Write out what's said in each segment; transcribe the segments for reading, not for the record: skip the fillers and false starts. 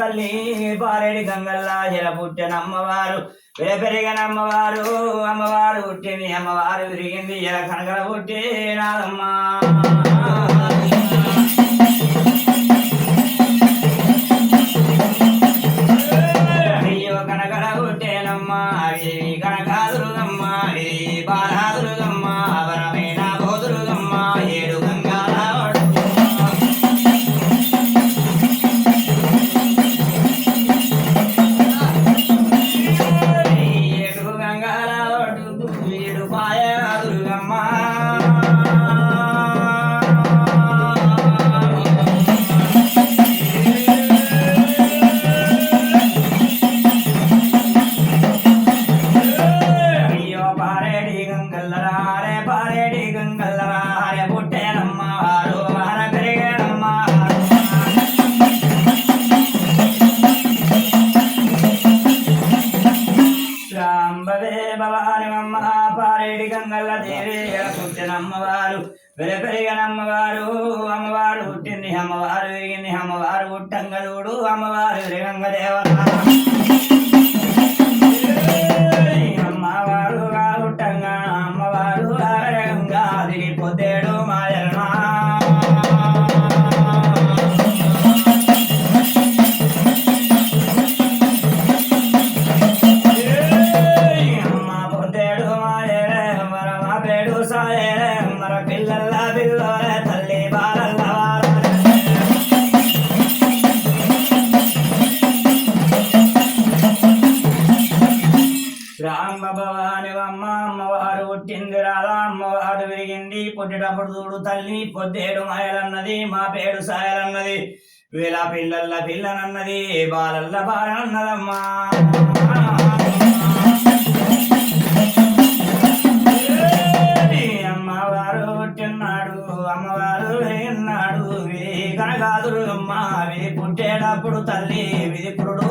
తల్లి పారేడి గంగల్లా జల పుట్టినమ్మవారు పెరిగినమ్మవారు అమ్మవారు పుట్టింది అమ్మవారు విరిగింది జల కనకల పుట్టి నాదమ్మా అయ్యో కనకల పుట్టేనమ్మా కనకాదురుగమ్మ బాలాదురుగమ్మ వరమైన బోదురుగమ్మ ఏడు గంగాల ఏడు గంగాల ఏడు పాయదురుగమ్మ అమ్మవారు పెరిగినమ్మవారు అమ్మవారు పుట్టింది అమ్మవారు విరిగింది అమ్మవారు పుట్టంగలుడు అమ్మవారు విరగంగ దేవత అమ్మవారు పుట్టంగా అమ్మవారు విరగంగా తిరిగి పొద్దేడు మాయలనా అమ్మవారు పుట్టింది రాధా అమ్మవారు విరిగింది పుట్టేటప్పుడు చూడు తల్లి పొద్దేడు మాయలన్నది మా పేడు సాయలన్నది వీళ్ళ పిల్లల పిల్లనన్నది బాలల్ల బాలన్నదమ్మా అమ్మవారు పుట్టినాడు అమ్మవారు విరిగినాడు కనకాదురుగమ్మ విధి పుట్టేటప్పుడు తల్లి విధి పురుడు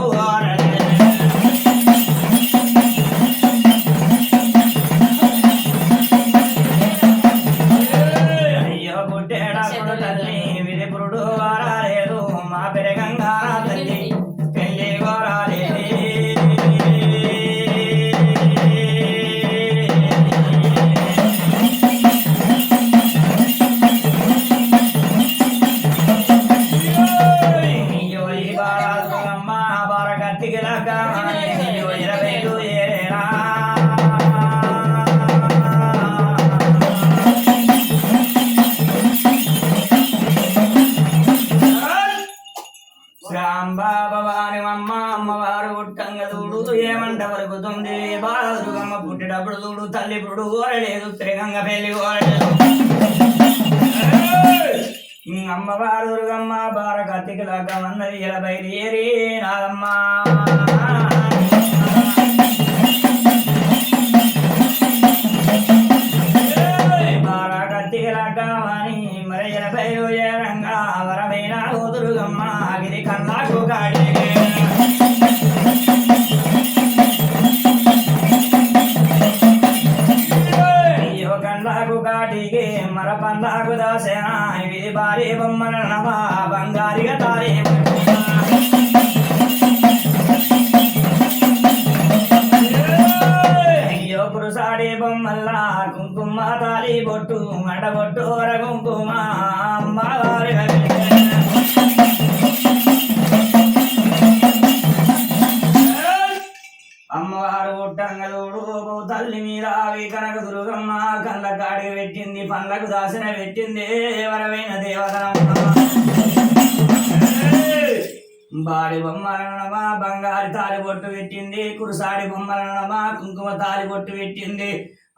అమ్మవారు పుట్టంగా చూడు ఏమంట వరకుతుంది బాలదుర్గమ్మ పుట్టేటప్పుడు చూడు తల్లి పురుడు కోరలేదు తిరగంగ పెళ్లి కోరలేదు అమ్మవారు దుర్గమ్మ బార కత్తికిలాగా అన్నది ఇలా బయలుదేరి నాదమ్మ బార కత్తికిలాగా అని మరి ఇలా బయలుదేరంగా వరమైన దుర్గమ్మ గిరి కన్నాకు గాడి కాటికి మర పందాకు దాసేన ఇది భారీ బొమ్మల నమా బంగారిగా తారీ అయ్యో పురుసాడి బొమ్మల్లా కుంకుమ తాలి బొట్టు అడబొట్టు వర కుంకుమ అమ్మవారి అమ్మవారు పుట్టంగలుడు తల్లి మీద కనక దుర్గమ్మ కళ్ళ కాడికి పెట్టింది పండ్లకు దాసిన పెట్టింది ఎవరమైన దేవత బాడి బొమ్మలనమా బంగారు తాలి బొట్టు పెట్టింది కురుసాడి బొమ్మలనమా కుంకుమ తాలి బొట్టు పెట్టింది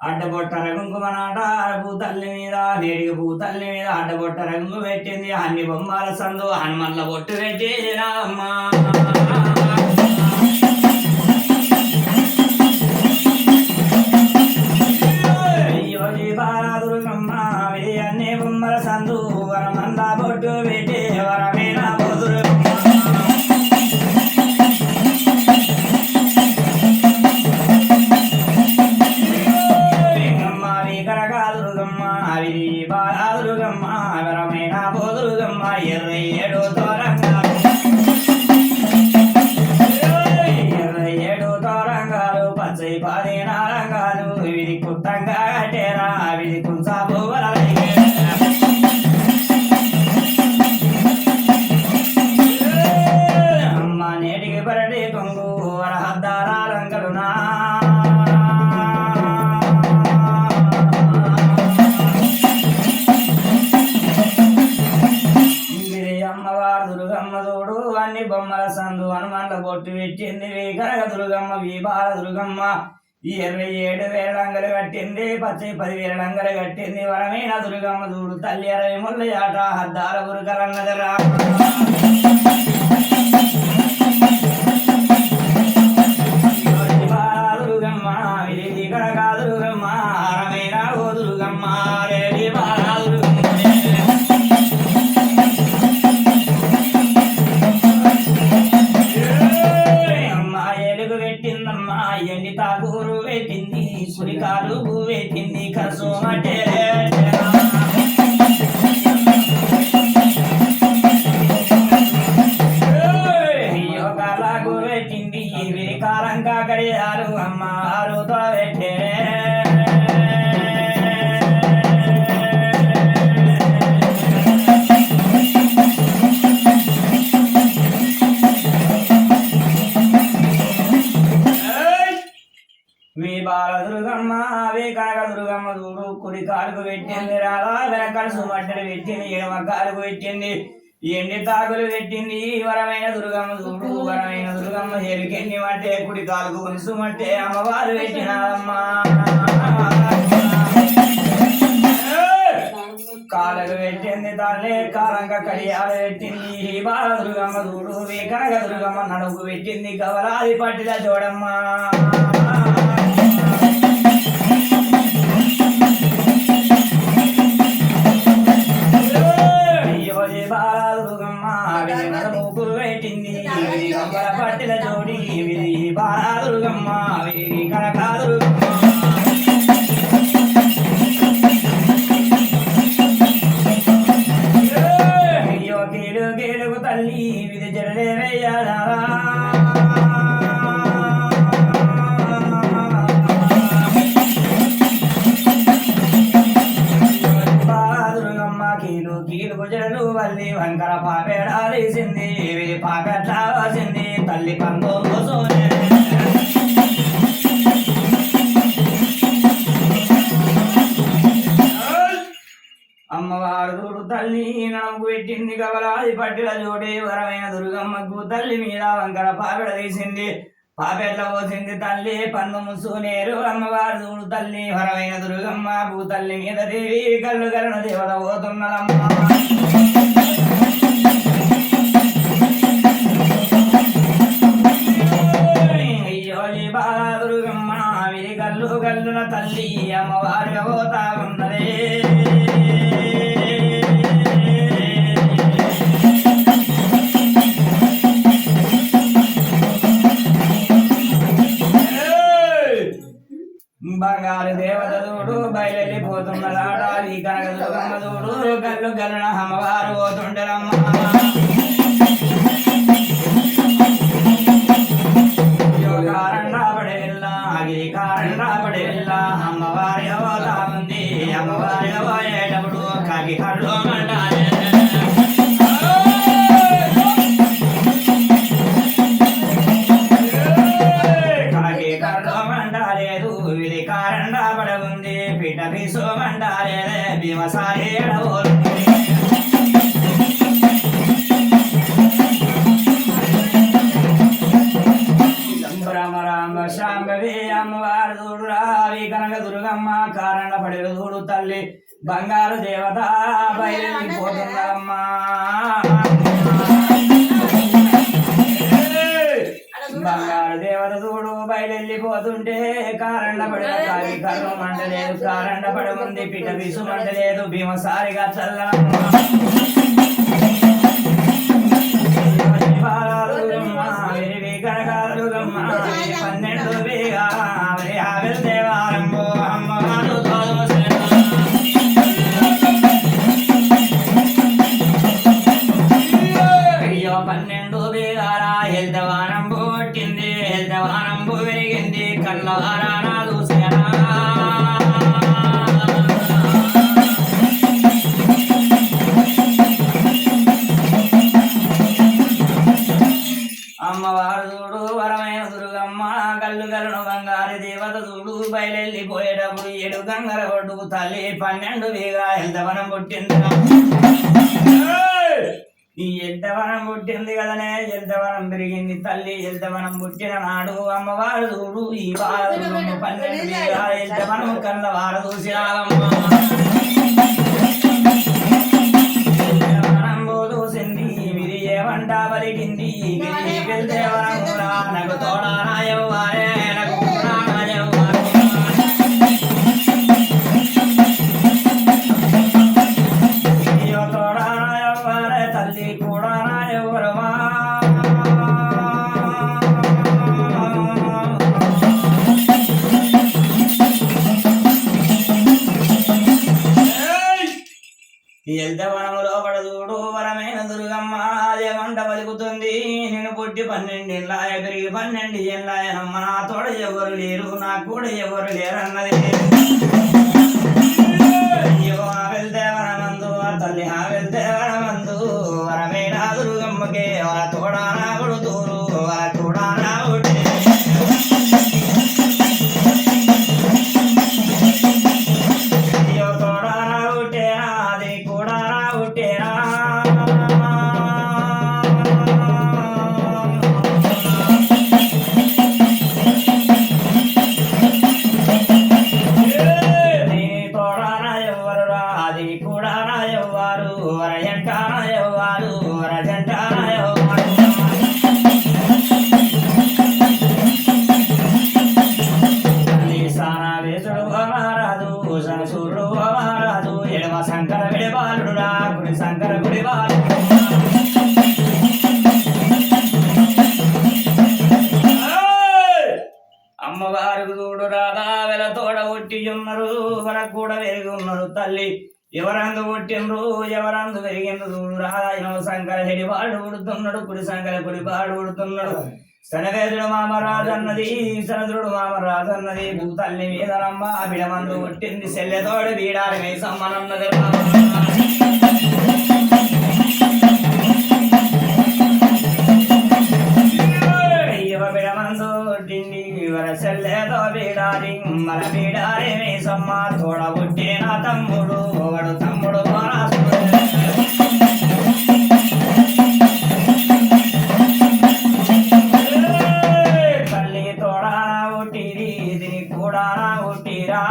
అడ్డబొట్టర కుంకుమ నాట భూతల్లి మీద నేడికి భూతల్లి మీద అడ్డబొట్టర కుంకుమ పెట్టింది అన్ని బొమ్మల సందు హనుమన్ల బొట్టు పెట్టి రామ్మా బాలదుర్గమ్మ అన్ని బొమ్మల సందు వరమంద బొట్టు పెట్టి వరమైన కనకాదుర్గమ్మ బాలదుర్గమ్మ వరమైన బోదుర్గమ్మ 27 తోరంగా పెట్టింది కనక దుర్గమ్మ బాల దుర్గమ్మ 27 వేలంగలు కట్టింది 10 లంగలు కట్టింది వరమైన దుర్గమ్మ చూడు తల్లి 60 ముళ్ళ ఆట హద్దాల ఉరుకలన్నదరా దుర్గమ్మ ఇది కనక దుర్గమ్మ రమైన ఓ దుర్గమ్మ రేడి బాల పెట్టిందమ్మా ఎండి తాగూరు పెట్టింది సురికాలు పెట్టింది కసోమటే యోగాలకు పెట్టింది విరికాలం కాకడియారు అమ్మ ఆరుతో పెట్టే బాల దుర్గమ్మ కనక దుర్గమ్మ చూడు కుడి కాలుకు పెట్టింది రాలా వెనకాల సుమట్టలు పెట్టింది ఎడమ కాలుకు పెట్టింది ఎండి తాకులు పెట్టింది వరమైన దుర్గమ్మ చూడు వరమైన దుర్గమ్మ చెరికెండి మట్టే కుడి కాలుకు కొనుసు మట్టే అమ్మవారు పెట్టినారమ్మా కాలకు పెట్టింది తల్లి కాలంక కడియాలు పెట్టింది బాల దుర్గమ్మ చూడు కనక దుర్గమ్మ నడుపు పెట్టింది గవలాది పట్టిల చూడమ్మా నడుముకు పెట్టింది పట్టిల జోడి బాల దుర్గమ్మ కనక దుర్గమ్మ గేలుగు తల్లి విధి జడలే వేయాలా కీలుగు జడలు వల్లి వంకర పాపేడాలేసింది పాపెట్లా వాసింది తల్లి పందో సోనే అమ్మవారు చూడు తల్లి నడుముకు పెట్టింది గవలాది పట్టిల జోడి వరమైన దుర్గమ్మకు తల్లి మీద వంకర పాపెడ తీసింది పాపెట్ల పోసింది తల్లి పందు ముసునేరు అమ్మవారు చూడు తల్లి వరమైన దుర్గమ్మ భూతల్లి మీద దేవి కళ్ళు కరుణ దేవత పోతున్నదమ్మ అయ్యో బాల దుర్గమ్మ విధి కళ్ళు కల్లున తల్లి అమ్మవారు పోతా ఉన్నదే బంగారు దేవత చూడు బయలుపోతున్నదాడాలి కనక దుర్గమ్మ చూడు కళ్ళు గల్లున అమ్మవారు పోతుండరమ్మ కారణా పడేలా అగిరి కారణా పడేలా అమ్మవారి పోతా ఉంది అమ్మవారి పోయేటప్పుడు కాకి కళ్ళు మండాలి కాకి కళ్ళు మండాలేదు విధి కారణా పడవుంది పిట పీసు మండాలేదే భీమసారి ఎడబోతుంది శాంభవి అమ్మవారు చూడు రావి కనక దుర్గమ్మ కారణ పడేరు చూడు తల్లి బంగారు దేవత బయలుపోతుందమ్మా బంగారు దేవత చూడు బయలుపోతుంటే కారణ పడిన కాకి కర్మ మంటలేదు కారణ పడముంది పిట పిసు మంటలేదు భీమసారిగా చల్లమ్మ కనక దుర్గమ్మ 12 వేగా దేవారంభో అమ్మవారు అయ్యో 12 వేగారా హెల్దవారంభు కొట్టింది హెల్దవారంభు పెరిగింది కళ్ళవారానా చూసారా అమ్మవారు చూడు వరమైన దుర్గమ్మ కళ్ళు కలను బంగారు దేవత చూడు బయలుపోయేటప్పుడు 7 గంగల ఒడ్డుకు తల్లి 12 వేగా హెల్దవనం పుట్టింది ఈ ఎద్దవనం పుట్టింది కదనే ఎద్దవనం పెరిగింది తల్లి ఎద్దవనం పుట్టిన నాడు అమ్మవారు చూడు ఈ వారు 12 ఎద్దవనం కళ్ళ వారు చూసిరాలమ్మ చూసింది విరి ఏమంట పలికింది దేవనం నాకు తోడారాయవ్వారే నాకు ఎల్దవనము లోపల చూడు వరమైన దుర్గమ్మ అదేమంట పలుకుతుంది నేను పుట్టి 12 ఏళ్ళాయ పెరిగి 12 ఏళ్ళాయనమ్మ నా తోడ ఎవరు లేరు నాకు కూడా ఎవరు లేరన్నది వెళ్తేవనమందు తల్లి వెళ్తేవనమందు వరమైన దుర్గమ్మకే వాళ్ళ తోడా నాగుడు తూరు వాళ్ళ తోడా నాగుడే అమ్మవారికి చూడు రాధా వెల తోడ ఒట్టి ఉన్నారు వరకు కూడా పెరిగి ఉన్నారు తల్లి ఎవరందు పుట్టిండ్రు ఎవరందు పెరిగిండ్రు చూడు రాధా ఇనవ శంకర హెడి వాడు ఉడుతున్నాడు కుడి శంకర కుడి వాడు ఉడుతున్నాడు శనవేదుడు మామరాజు అన్నది శనదుడు మామరాజు అన్నది భూతల్లి మీదనమ్మ బిడమందు పుట్టింది సెల్లెతోడు బీడారి వేసమ్మనన్నది బిడమందు పుట్టింది సెల్లెతో బీడారి మన బీడారి వేసమ్మ తోడ పుట్టిన తమ్ముడు వాడు తమ్ముడు తల్లి తోడా పుట్టిరి దీని కూడా పుట్టిరా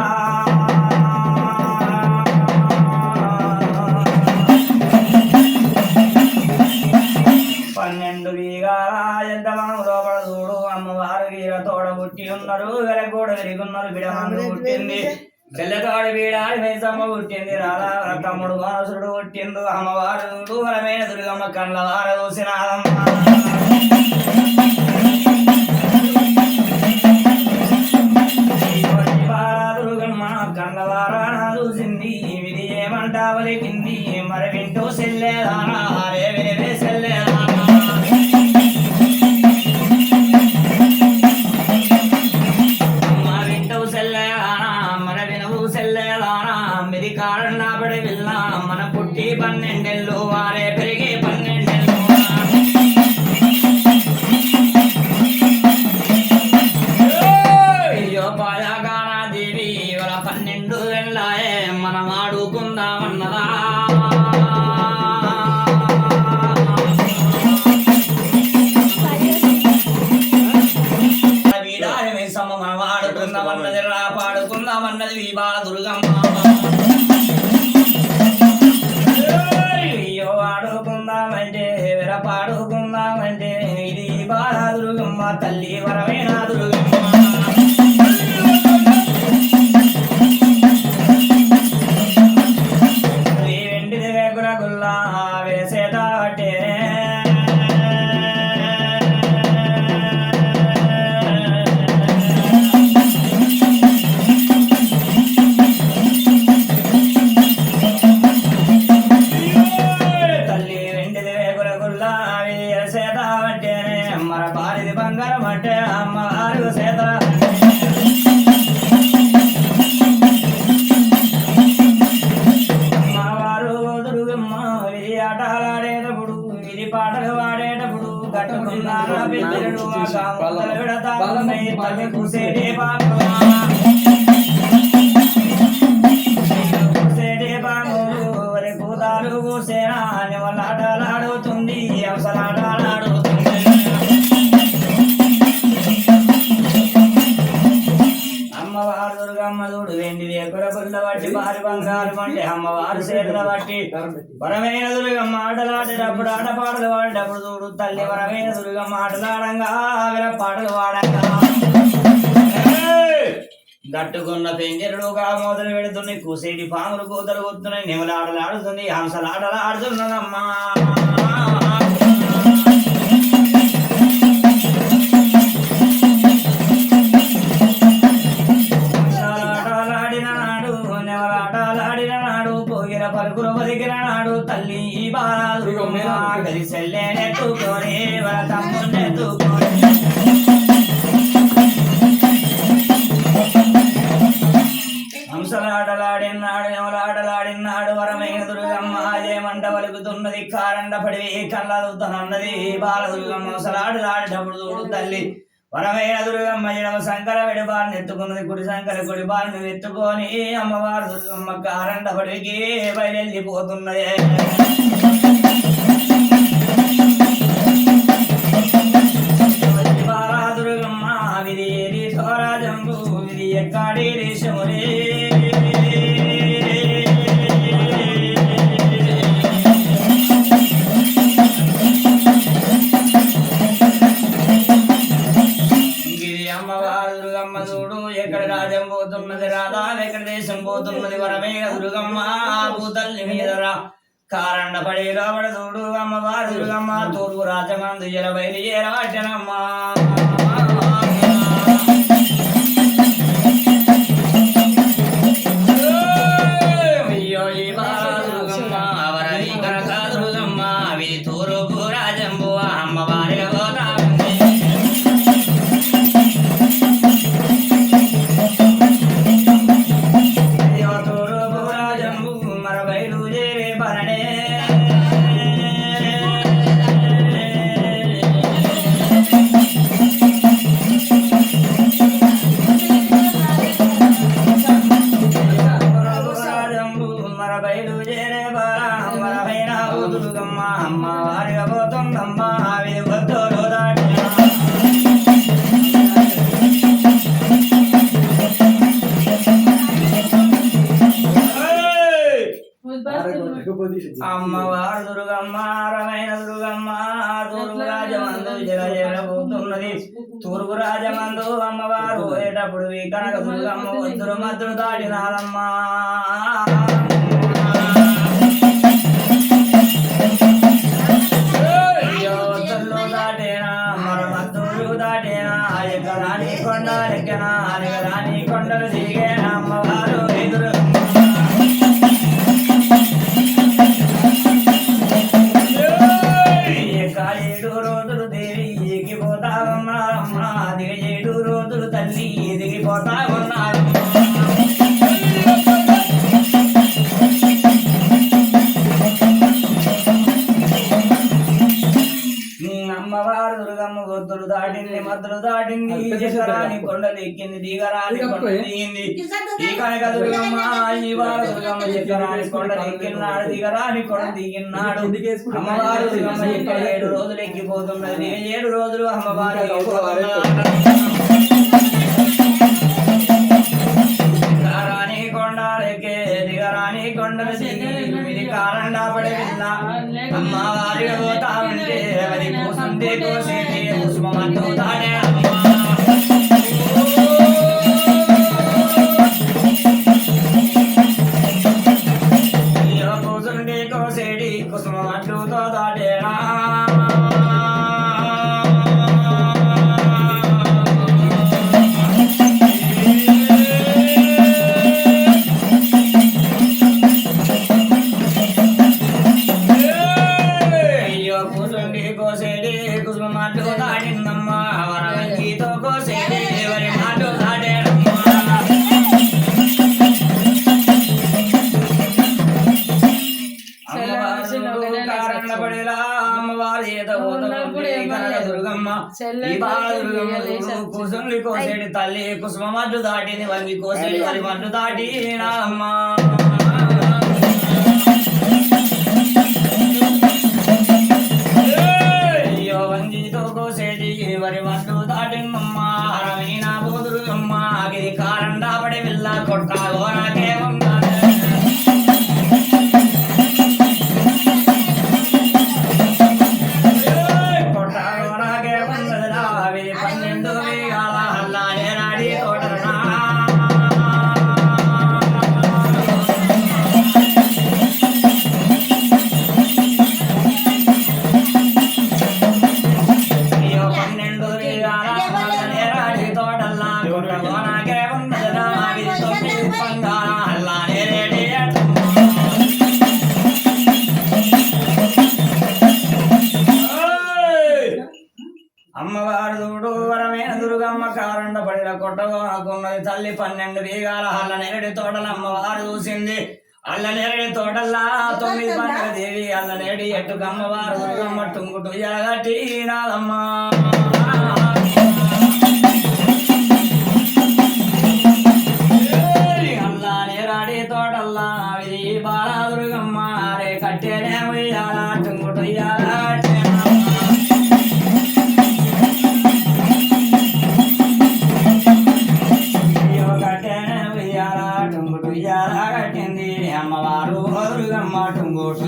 12 బీగాల ఎద్దవనం లోపల చూడు అమ్మవారు వీర తోడ పుట్టి ఉన్నారు వెలగూడ వెలుగున్నారు బిడమందు పుట్టింది చెల్లెతోడి బీడాడి మేసమ్మ పుట్టింది రాధా తమ్ముడు మానసుడు పుట్టిండు అమ్మవారు చూడు వరమైన దుర్గమ్మ కళ్ళ వార చూసినాదమ్మ దుర్గమ్మ కళ్ళ వార చూసింది విధి ఏమంటా వలికింది మరి వింటూ సెల్లేదానా రే వేరే సెల్లేదానా కారణపడి వెళ్ళ మన పుట్టి 12 ఏళ్ళు వారే పెరిగి 12 ఏళ్ళు అయ్యో పాయగానా దేవి వాళ్ళ 12 ఏళ్ళాయే మనం ఆడుకుందామన్నదా వీడారి వేసమ్మ మనం ఆడుకుందామన్నది రా పాడుకుందామన్నది వీబా దుర్గమ్మ ఆడుకుందామంటే పాడుకుందామంటే ఇది బాల దుర్గమ్మ తల్లి వరమైన దుర్గమ్మ వెండిది వేగుర గుల్లా వేసేట పట్టే మన భార్యది బంగారం అంటే అమ్మవారు సేత అమ్మవారు దుర్గమ్మ విధి ఆటలాడేటప్పుడు విధి పాటలు పాడేటప్పుడు కట్టుకున్నారా పిల్లలు విడతా తల్లి కూసేటే కూసేటే పాము కూతాలు కూసేనా అని వాళ్ళ ఆటలాడుతుంది దుర్గమ్మ చూడు వెండి వేకుల పుల్ల బట్టి భారీ బంగారు కొంటే అమ్మవారు చేతుల బట్టి వరమైన దుర్గమ్మ ఆటలాడేటప్పుడు ఆటపాటలు పాడేటప్పుడు చూడు తల్లి వరమైన దుర్గమ్మ ఆటలాడంగా ఆవిర పాటలు పాడంగా దట్టుకున్న పెంజరుడుగా మొదలు పెడుతుంది కూసేటి పాములు కూతలు కూతున్నాయి నెమలాటలాడుతుంది హంసలాటలాడుతున్నదమ్మా పలుకులు బతికిన నాడు తల్లి బాలి సెల్లెనెత్తుకొని వర తమ్మునెత్తుకొని హంసలాటలాడినాడు ఎవలాటలాడినాడు వరమైన దుర్గమ్మ అదేమంట వలుకుతున్నది కారండ పడివి కళ్ళదుతనన్నది బాల దుర్గమ్మ హంసలాటలాడేటప్పుడు చూడు తల్లి వరమైన దుర్గమ్మ ఎడమ శంకర వెడిబారిని ఎత్తుకున్నది కుడి శంకర కుడి బారిని ఎత్తుకొని అమ్మవారు దుర్గమ్మ కారండ పడివికి బయలుపోతున్నది బాలా దుర్గమ్మ విధి ఏది స్వరాజంబు విధి ఎక్కడి దేశములే ఎక్కడ రాజ్యం పోతున్నది రాధా ఎక్కడ దేశం పోతున్నది వరమైన దుర్గమ్మ భూతల్లి మీదరా కారండ పడి లోబడ చూడు అమ్మవారు దుర్గమ్మ తూర్పు రాజమందు ఎలబైలి ఏరాజనమ్మ అయ్యో ఈ బాల దుర్గమ్మ వరవి కనక దుర్గమ్మ అవి తూర్పు రాజంబు అమ్మవారిగా పోతా అమ్మవారు దుర్గమ్మ రమైన దుర్గమ్మ తూర్పు రాజమందు జలజలబోతున్నది తూర్పు రాజమందు అమ్మవారు పోయేటప్పుడు కనక దుర్గమ్మ వద్దురు మద్దురు దాటినారమ్మా వద్దుల్లో దాటేనా మర మద్దులు దాటేనా ఎక్కరాని కొండలెక్కనా అరగరాని కొండలు దిగేనా అమ్మవారు ఎదురు ఏడు రోజులు దేవి ఎగిపోతా ఉన్నారమ్మా దిగ 7 రోజులు తల్లి దిగిపోతా ఉన్నారు అమ్మవారు దుర్గమ్మ గొద్దులు దాటింది మద్దులు దాటింది ఎగరాని కొండలు ఎక్కింది దిగరాని కొండలు దిగింది ఈ కనక దుర్గమ్మ ఈ బాల దుర్గమ్మ ఎగరాని కొండలు ఎక్కినాడు దిగరాని కొండ దిగినాడు అమ్మవారు దుర్గమ్మ 7 రోజులు ఎక్కిపోతున్నది 7 రోజులు అమ్మవారు దిగరాని కొండలెక్కే దిగరాని కొండలు దిగి కారండా పడే అమ్మవారి పోతా ఉంటే అది కూసుంటే కోసేది కుసుమంటూ దాడే కూసుంటే కోసేది కుసుమంటూతో దాటేనా కోసేది కుసుమంటూ దాటిందమ్మా వరంగీతో కోసేది ఎవరి మాట దాటేనమ్మా కారణ పడేలా అమ్మవారి దుర్గమ్మ ఈ బాల దుర్గమ్మ కుసుండి కోసేది తల్లి కుసుమంటూ దాటింది వంగి కోసేది వరి మంటూ దాటినా అమ్మా వంగితో కోసేది వరి మంటూ దాటిందమ్మా రవీనా బోదురుగమ్మ అగిది కారండా పడి వెళ్ళా కొట్టాలోనకే ఉన్నది కొట్టాలోనకే ఉన్నది రావి 12 వేగాల హల్లానే రాడి తోటనా అమ్మవారు చూడు వరమైన దుర్గమ్మ కారండ పడిన కొట్టగోనకున్నది తల్లి 12 వేగాల అల్ల నేరడి తోటల అమ్మవారు చూసింది అల్ల నేరడి తోటల్లా 9 పండుగ దేవి అల్ల నేడి ఎట్టుకు అమ్మవారు దుర్గమ్మ టుంగుటు ఎలగట్టి నాదమ్మ అల్లా నేరాడి తోటల్లా బాల దుర్గమ్మ రే కట్టేనే ఉయ్యాల టుంగుటు కట్టింది అమ్మవారు దుర్గమ్మ టుంగుటు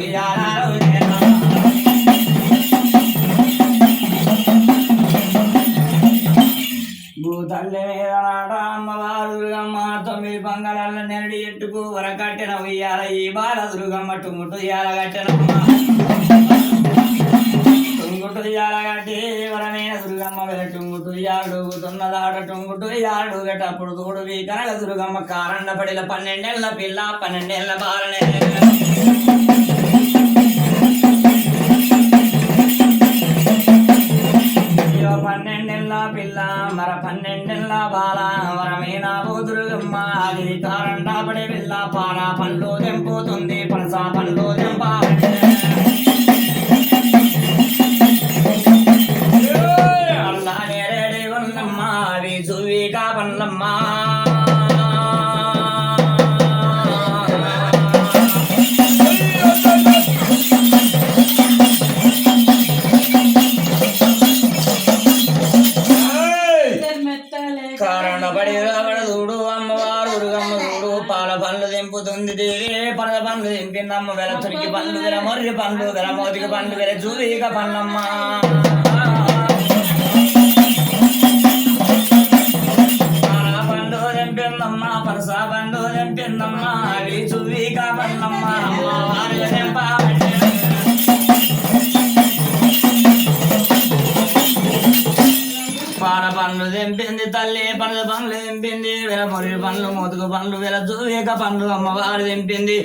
భూతల్లి మీద నాట అమ్మవారు దుర్గమ్మ 9 పంగళాల నెరడి ఎట్టుకు వరకట్టిన ఉయ్యాల ఈ బాల దుర్గమ్మ టుంగుటు కట్టినమ్మ టుంగుటు కట్టి వరమైన దుర్గమ్మ వెల టుంగుటు అడుగుతున్నదాడ టుంగుటు అడుగటప్పుడు తోడు కనక దుర్గమ్మ కారండ పడిల 12 ఏళ్ల పిల్ల 12 ఏళ్ల బాలనే 12 ఏళ్ల పిల్ల మర 12 ఏళ్ల బాల వరమైన దుర్గమ్మ అది కారండ పడి పిల్ల పాల పండ్లు తెంపుతుంది పనస పండ్లు తెంపాలంటే అల్లా నేరేడి వల్లమ్మ అవి చూవి కాపల్లమ్మ కారణ పడి చూడు అమ్మవారు దుర్గమ్మ చూడు పాల పండ్లు తెంపుతుంది దేవి పనస పండ్లు తెంపిందమ్మ వెల తురికి పండ్లు వెల మొర్రి పండ్లు వెల మోతికి పండ్లు వెల చూవిక పండ్లమ్మ పండు తెంపిందమ్మ పనస పండు తెంపిందమ్మ అవి చూవిక పండ్లమ్మ అమ్మవారు తెంపాలంటే పాల పండ్లు తెంపింది తల్లి పనస పండ్లు తెంపింది వెల మొర్రి పండ్లు మోతుకు పండ్లు వెల చూవిక పండ్లు అమ్మవారు తెంపింది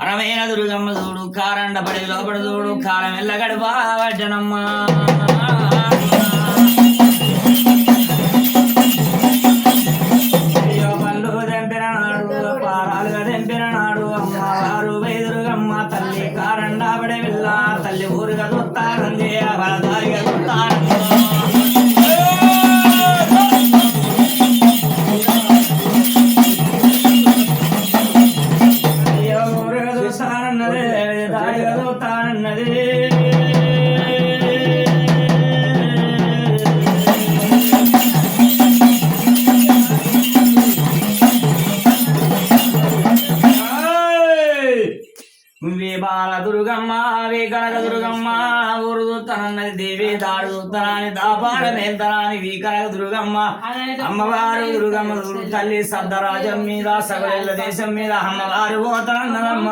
అరమైన దుర్గమ్మ చూడు కారండ పడి లోపల చూడు కాలం ఎల్ల గడిపా వడ్డనమ్మ పండ్లు తెంపిన నాడు పారాలుగా తెంపిన నాడు అమ్మవారు దుర్గమ్మ తల్లి కారండ పడి వెళ్ళ తల్లి ఊరుగా చూస్తారంది బలదారిగా చూస్తారండి బాల దుర్గమ్మ వి కనక దుర్గమ్మ ఊరు చూస్తానన్నది దేవి దాడు చూస్తానని దాపాడ మేల్తానని వి కనక దుర్గమ్మ అమ్మవారు దుర్గమ్మ తల్లి సద్దరాజం మీద సగల దేశం మీద అమ్మవారు పోతానన్నదమ్మ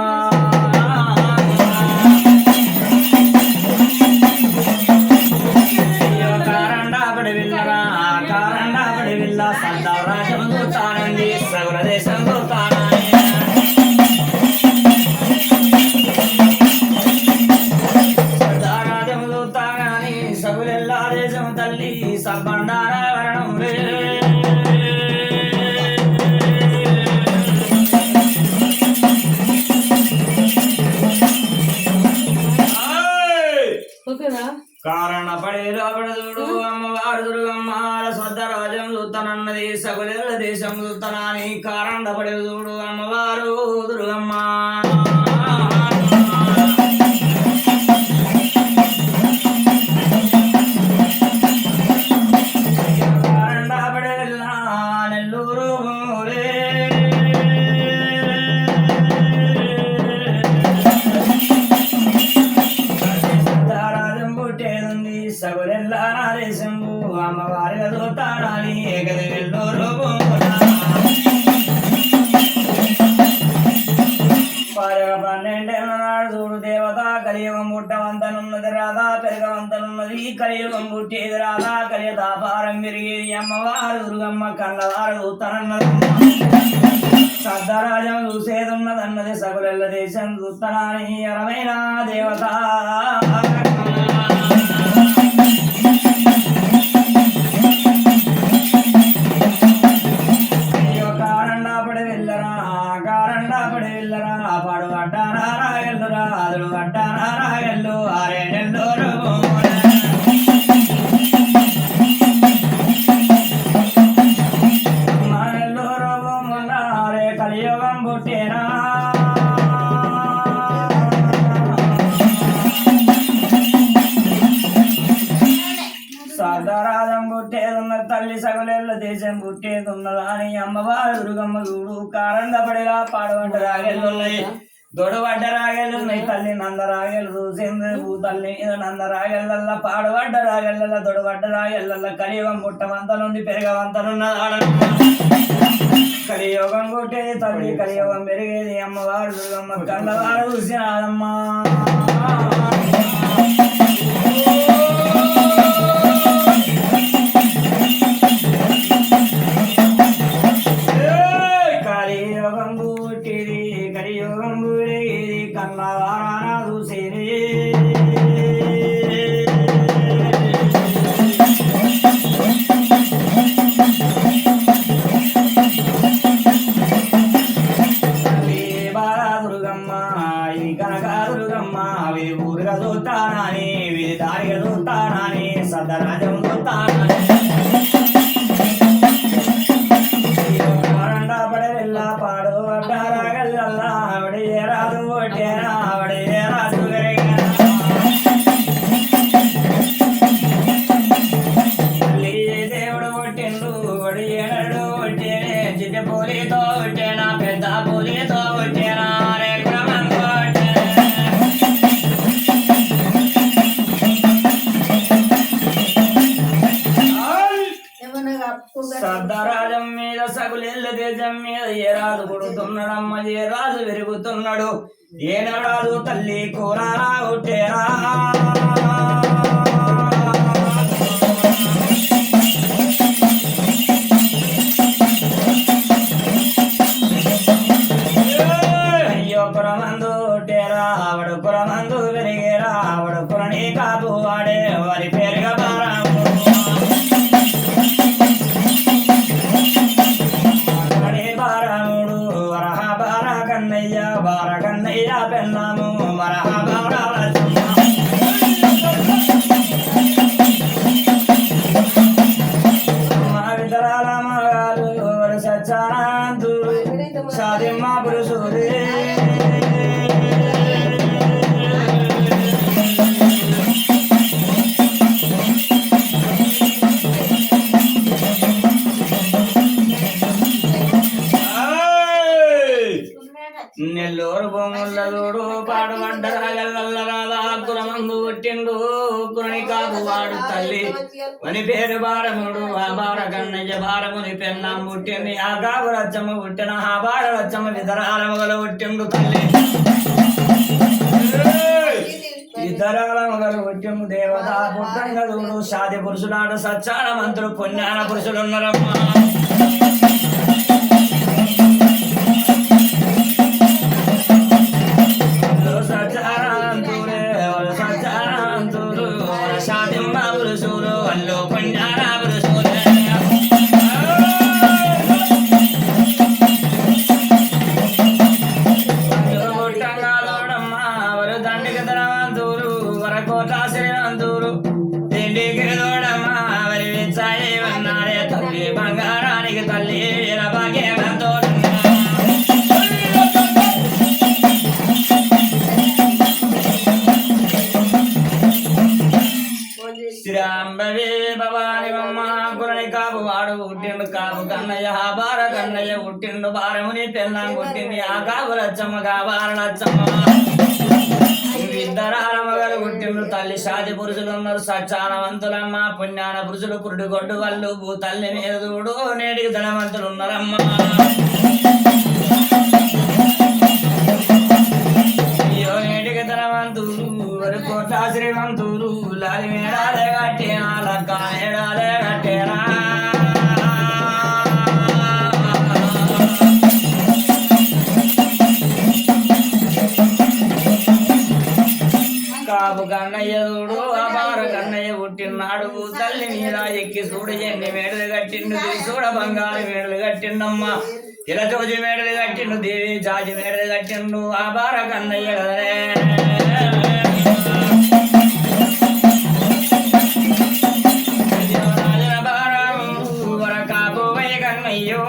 కారండా పడి వెళ్ళరా కారండా పడి వెళ్ళ సద్దరాజం చూస్తానండి సగల దేశం చూస్తానని తల్లి సబండార వరణం కారణ పడే లోపడదుడు అమ్మవారు దుర్గమ్మ స్వద్దరాజం చూస్తానన్నది సగుల దేశం చూస్తానని కారణ పడే చూడు అమ్మవారు దుర్గమ్మ నెల్లూరు కలియుగం పుట్టవంతనున్నది రాధా పెరగవంతనున్నది కలియుగం పుట్టేది రాధా కలియ దాపారం పెరిగేది అమ్మవారు దుర్గమ్మ కళ్ళవారు చూస్తానన్నది సద్దరాజం చూసేదున్నదన్నది సగులెల్ల దేశం చూస్తానని అరమైన దేవత పాడు అడ్డారా ఎల్లురా అదుడు అడ్డారా ఎల్లు ఆరేడెల్లు మారెల్లు రోగు మొన్నారే కలియుగం పుట్టేనా సాధారాజం పుట్టేదున్నది తల్లి సగలేళ్ళ దేశం పుట్టేదున్నదా అని అమ్మవారు దుర్గమ్మ చూడు కారండ పడిలా పాడవంట రాగెళ్ళున్నాయి దొడవడ్డ రాగెళ్ళున్నాయి తల్లి నందరాగెళ్ళు చూసింది తల్లి మీద నందరాగెళ్ళల్లా పాడవడ్డ రాగెళ్ళ దొడవడ్డ రాగెళ్ళ కలియుగం పుట్టవంత నుండి పెరగవంతనున్నదాడ కలియుగం పుట్టేది తల్లి కలియుగం పెరిగేది అమ్మవారు దుర్గమ్మ కళ్ళవారు చూసినాదమ్మా సదరాజం పడవెల్లా పాడు అడ్డారాగల్లా ఆవిడే రాదు ఒట్టేనా ఆవిడే రాదు దేవుడు ఒట్టిండు ఒడి ఏడు ఒట్టేనే చిన్న పూలితో ఒట్టేనా పెద్ద పూలితో ఒట్టేనా సద్దరాజం మీద సగులెల్ల దేశం మీద ఏ రాజు కొడుతున్నాడమ్మ ఏ రాజు పెరుగుతున్నాడు ఏనరాజు తల్లి కూరారా ఒట్టేరా అయ్యో కురమందు ఒట్టేరా ఆవిడ కురమందు పెరిగేరా ఆవిడ కురని కాపు వాడే వారి పేరుగా బారాము బారకన్నయ్య పెన్నాము మరహబారాల మా వితరాల మగాలు సచ్చానంతు సాదిమ్మ పురుషులే నెల్లూరు బొమ్మల చూడు పాడుమంట రాగల్ల కురమందు పుట్టిండు కురని కాదు వాడు తల్లి అని పేరు భారముడు ఆ భార కన్నయ్య భారముని పెన్నాం పుట్టింది ఆ కాపు రచ్చమ్మ పుట్టిన ఆ భార రచ్చమ్మ ఇతరాల మొగలు పుట్టిండు తల్లి ఇతరాల మొగలు పుట్టిండు దేవత పుట్టంగా చూడు షాది పురుషులాడు సచ్చాన మంత్రులు పుణ్యాన పురుషులు ఉన్నారమ్మా బంగారానికి తల్లి శ్రీరాంబవే భవాని బొమ్మ గురని కాపు వాడు పుట్టిండు కాపు కన్నయ్య ఆ బార కన్నయ్య పుట్టిండు బారముని పెళ్ళాం పుట్టింది ఆ కాపు లచ్చమ్మ కాబార లచ్చమ్మ ఇద్దరాల మగలు పుట్టిండు తల్లి షాది పురుషులు ఉన్నారు సచ్చానవంతులమ్మ పుణ్యాన పురుషులు పురుడు కొట్టు వాళ్ళు భూతల్లి మీద చూడు నేటికి ధనవంతులు ఉన్నారమ్మ అయ్యో నేటికి ధనవంతులు తల్లికి చూడు ఎన్ని మేడలు కట్టిండు చూడ బంగారు మేడలు కట్టిండమ్మా ఇలా చోజి మేడలు కట్టిండు దేవి జాజి మేడలు కట్టిండు ఆ బార కన్నయ్య కదనే కన్నయ్యో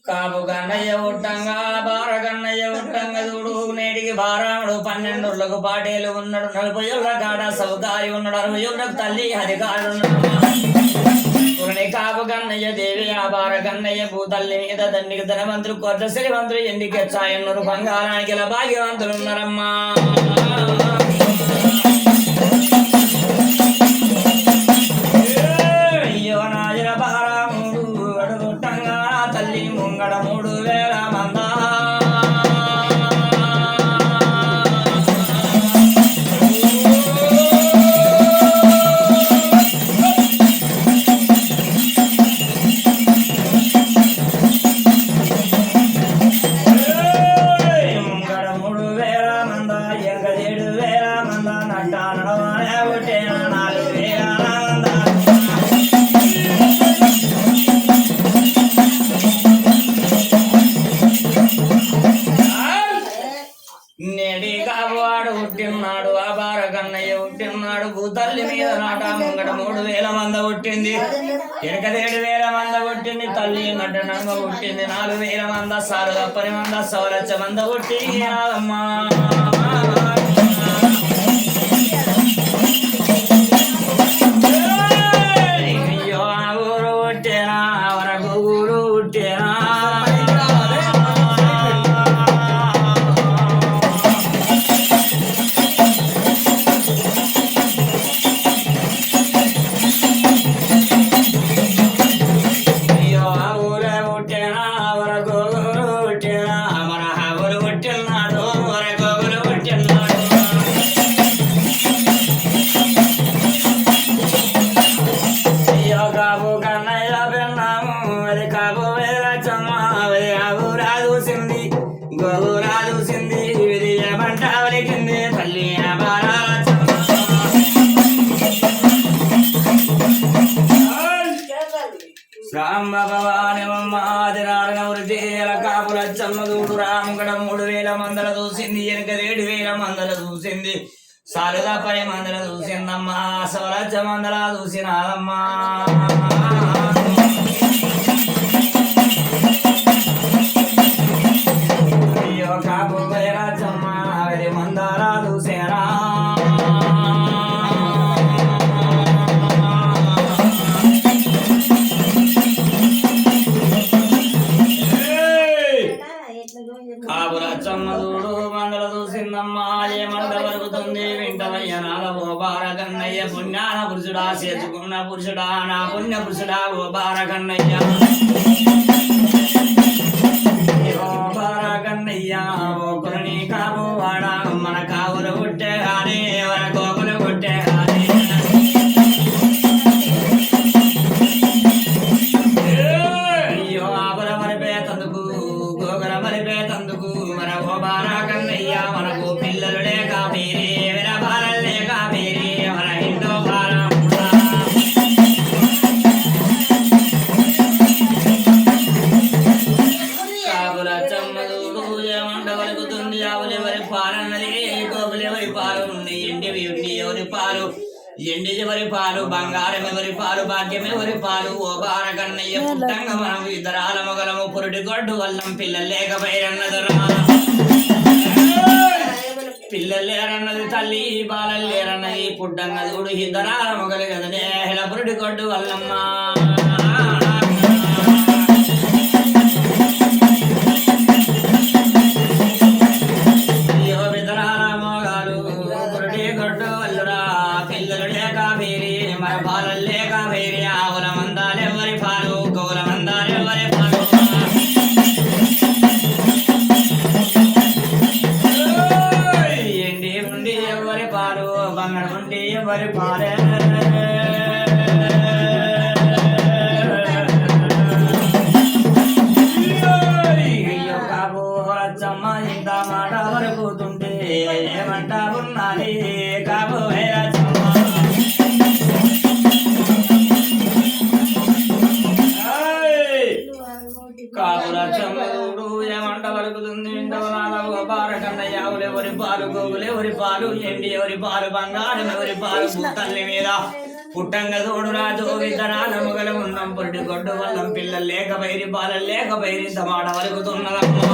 కాపు కన్నయ్య ఉట్టంగా బార కన్నయ్య ఉట్టంగా చూడు నేటికి బారాముడు 12 పాటేలు ఉన్నాడు 40 ఏళ్ళ కాడ సౌదారి ఉన్నాడు 60 ఏళ్ళకు తల్లి అధికారులు ఉన్నాడు కాపు కన్నయ్య దేవి ఆ బార కన్నయ్య భూతల్లి మీద దండికి ధనవంతులు కొత్త శ్రీవంతులు ఎన్నికే చాయన్నారు బంగారానికి ఇలా భాగ్యవంతులు ఉన్నారమ్మా అయ్యో నాజర బారాముడు అడుగుట్టంగా తల్లి ముంగడ 3000 మంద పుట్టిన్నాడు ఆ బార కన్నయ్య పుట్టిన్నాడు భూతల్లి మీద నాట ముంగట 3000 మంద పుట్టింది వెనక 7000 మంద పుట్టింది తల్లి నడ్డనంగ పుట్టింది 4000 మంద సారు తప్పని మంద 1,00,000 మంద పుట్టి అమ్మా అయ్యో ఆ ఊరు పుట్టేనా వరకు ఊరు పుట్టేనా రామ భవాని కాపులచ్చమ్మదూడు రాముగడ 3000 మందల చూసింది వెనక 7000 మందల చూసింది సాలుదా 10 మందల చూసిందమ్మా 1,00,000 మందల చూసినాదమ్మా అయ్యో కాపు రాజమ్మ 10 మందల చూసేరా కాపులచ్చమ్మదూడు మందల చూసిందమ్మా ఏ మంద వరుగుతుంది వింటవయ్య నాలవో బార కన్నయ్య పుణ్యాన పురుషుడా చేసుకున్న పురుషుడా నా పుణ్య పురుషుడా ఓ బార కన్నయ్య ఓ బార కన్నయ్య ఓ కురణి కాపు వాడా మన కావులు పుట్టే కానీ మన కోపులు పుట్టే కానీ అయ్యో ఆపల మరిపేతందుకు గోగల మరిపేతందుకు మన ఓ బార కన్నయ్య మనకు పిల్లలు లేక మీరే వినబాలలు లేక మీరే మన ఇంట్లో బార కాపులచ్చమ్మదూడు ఏమంట వలుకుతుంది ఆవులెవరి పాలన్నది గోపులెవరి పాలు ఉంది ఎండివి ఉండి ఎవరి పాలు ఎండి ఎవరి పాలు బంగారం ఎవరి పాలు భాగ్యం ఎవరి పాలు ఓ బార కన్నయ్య పుట్టంగా మనం ఇద్దరాల మొగలము పురుటి గొడ్డు వల్లం పిల్లలు లేకపోయినదరా పిల్లలు లేరన్నది తల్లి బాలలు లేరన్నది పుట్టంగా చూడు ఇద్దరాల మొగలు కదనే పురుడి కొట్టు వల్లమ్మ ఎవరి పాలే అయ్యో కాబో రచ్చమ్మ ఇంత మాట వరకుతుంటే ఏమంటా ఉన్నది కాబో కాపు రచ్చమ్మడు ఏమంట వరకుతుంది ఎవరి పాలు గోగులు ఎవరి పాలు ఎండి ఎవరి పాలు బంగారం ఎవరి పాలు తల్లి మీద పుట్టంగ తోడు రాజు విత్తనాల మొగల ఉన్నాం పొట్టి గొడ్డు వల్లం పిల్లలు లేక బైరి పాలలు లేక బైరి ఇంత మాట వలుకుతున్నదమ్మా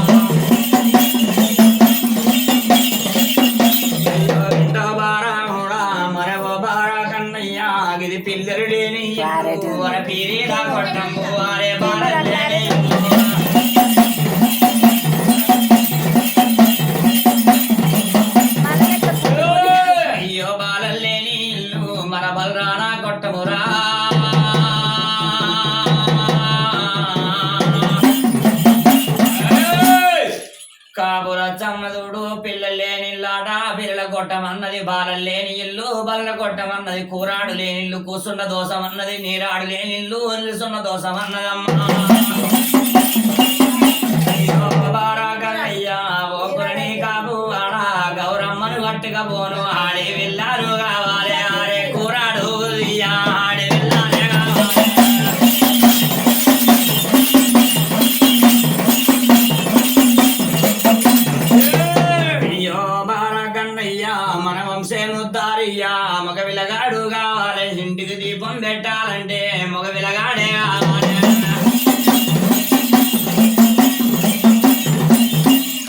మరవ బారా కన్నయ్య ఇది పిల్లలు లేని పీరీడా కొట్టము వారే బాల కొట్టమన్నది బాలలు లేని ఇల్లు బల్ల కొట్టమన్నది కూరాడు లేని ఇల్లు కూసున్న దోషం అన్నది నీరాడు లేని ఇల్లు నిలుసున్న దోషం అన్నదమ్మా బారాకరయ్యా ఓకురని కాపు ఆడా గౌరమ్మను గట్టిగా పోను ఆడి వెళ్ళారు కావాలి ఆడే కూరాడు ఆడి వెళ్ళాలి మన వంశేముద్దారయ్యా మగ విలగాడు కావాలి ఇంటికి దీపం పెట్టాలంటే మగ విలగాడే కావాలి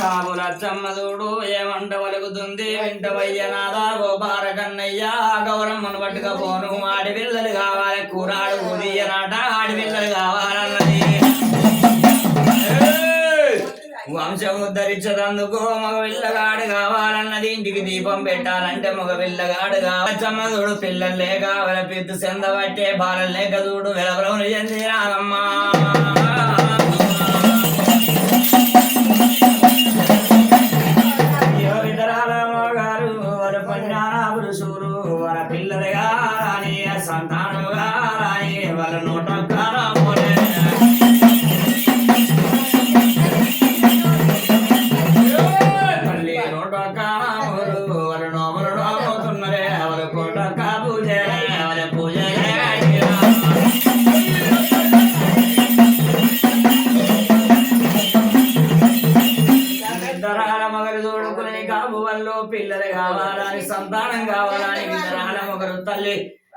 కాబుల చమ్మదుడు ఏమంట వలుగుతుంది వింటవయ్యనాదా గోపార కన్నయ్యా గౌరమ్మను పట్టుకపోను ఆడి పిల్లలు కావాలి కూరాడు ఉదయనాట ఆడి పిల్లలు కావాలన్నది వంశం ఉద్ధరించదందుకు మగ పిల్లగాడు కావాలన్నది ఇంటికి దీపం పెట్టాలంటే మగ పిల్లగాడు కావచ్చమ్మదుడు పిల్లలే కావాలి పెద్ద చెంద పట్టే బాలలు లేక చూడు వెలవరం చెంది రాగమ్మా ఇతరాల మగారు వర పంజానా పురుషులు వర పిల్లలుగా రాని సంతానముగా రాని వాళ్ళ నోట పిల్లలు కావాలని సంతానం కావాలని ఇతరాల మొగరు తల్లి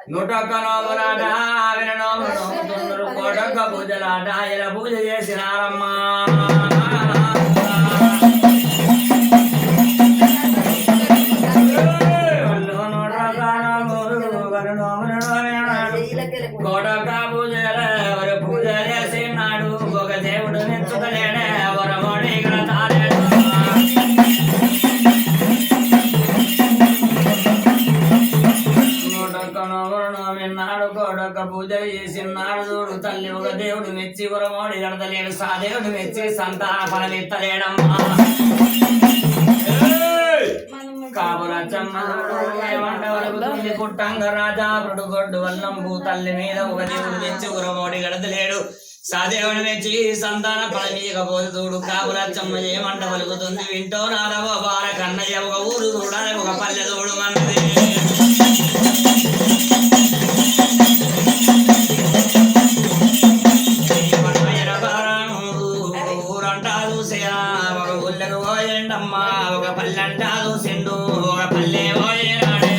నూటొక్క నోములాట ఆవిన నోములు నోముతున్నారు కోటొక్క పూజలాట ఇలా పూజ చేసినారమ్మా కోటొక్క పూజల ఎవరు పూజ చేసినాడు ఒక దేవుడు మెచ్చుకలేడే వరమోడి తాలేడు నాడు కోడొక్క పూజ చేసినాడు చూడు తల్లి ఒక దేవుడు మెచ్చి వరమోడి గడతలేడు సాదేవుడు మెచ్చి సంతాన ఫలం ఎత్తలేడమ్మా కాబులచ్చమ్మంటవరకుతుంది పుట్టంగ రాజా పుడుగొడ్డు వల్లంబు తల్లి మీద ఒక దేవుడు మెచ్చి వరమోడి గడతలేడు సాదేవుడు మెచ్చి సంతాన ఫలం ఇకపోతే చూడు కాబులచ్చమ్మ ఏమంట పలుకుతుంది వింటో నాదవ బాల కన్నయ్య ఒక ఊరు చూడాలి ఒక పల్లె చూడు అన్నది ఊరంటా చూసేయా ఒక ఊళ్ళకు పోయండమ్మా ఒక పల్లెంటా చూసిండు ఒక పల్లె పోయేనాడే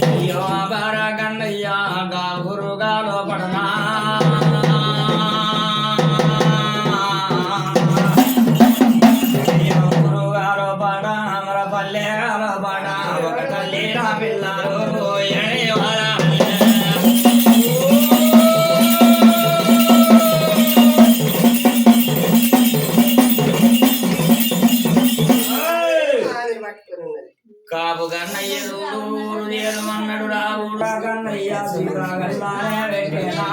అయ్యో బారా కన్నయ్యా గా ఊరుగా లోపడనా గల్లానే పెట్టేనా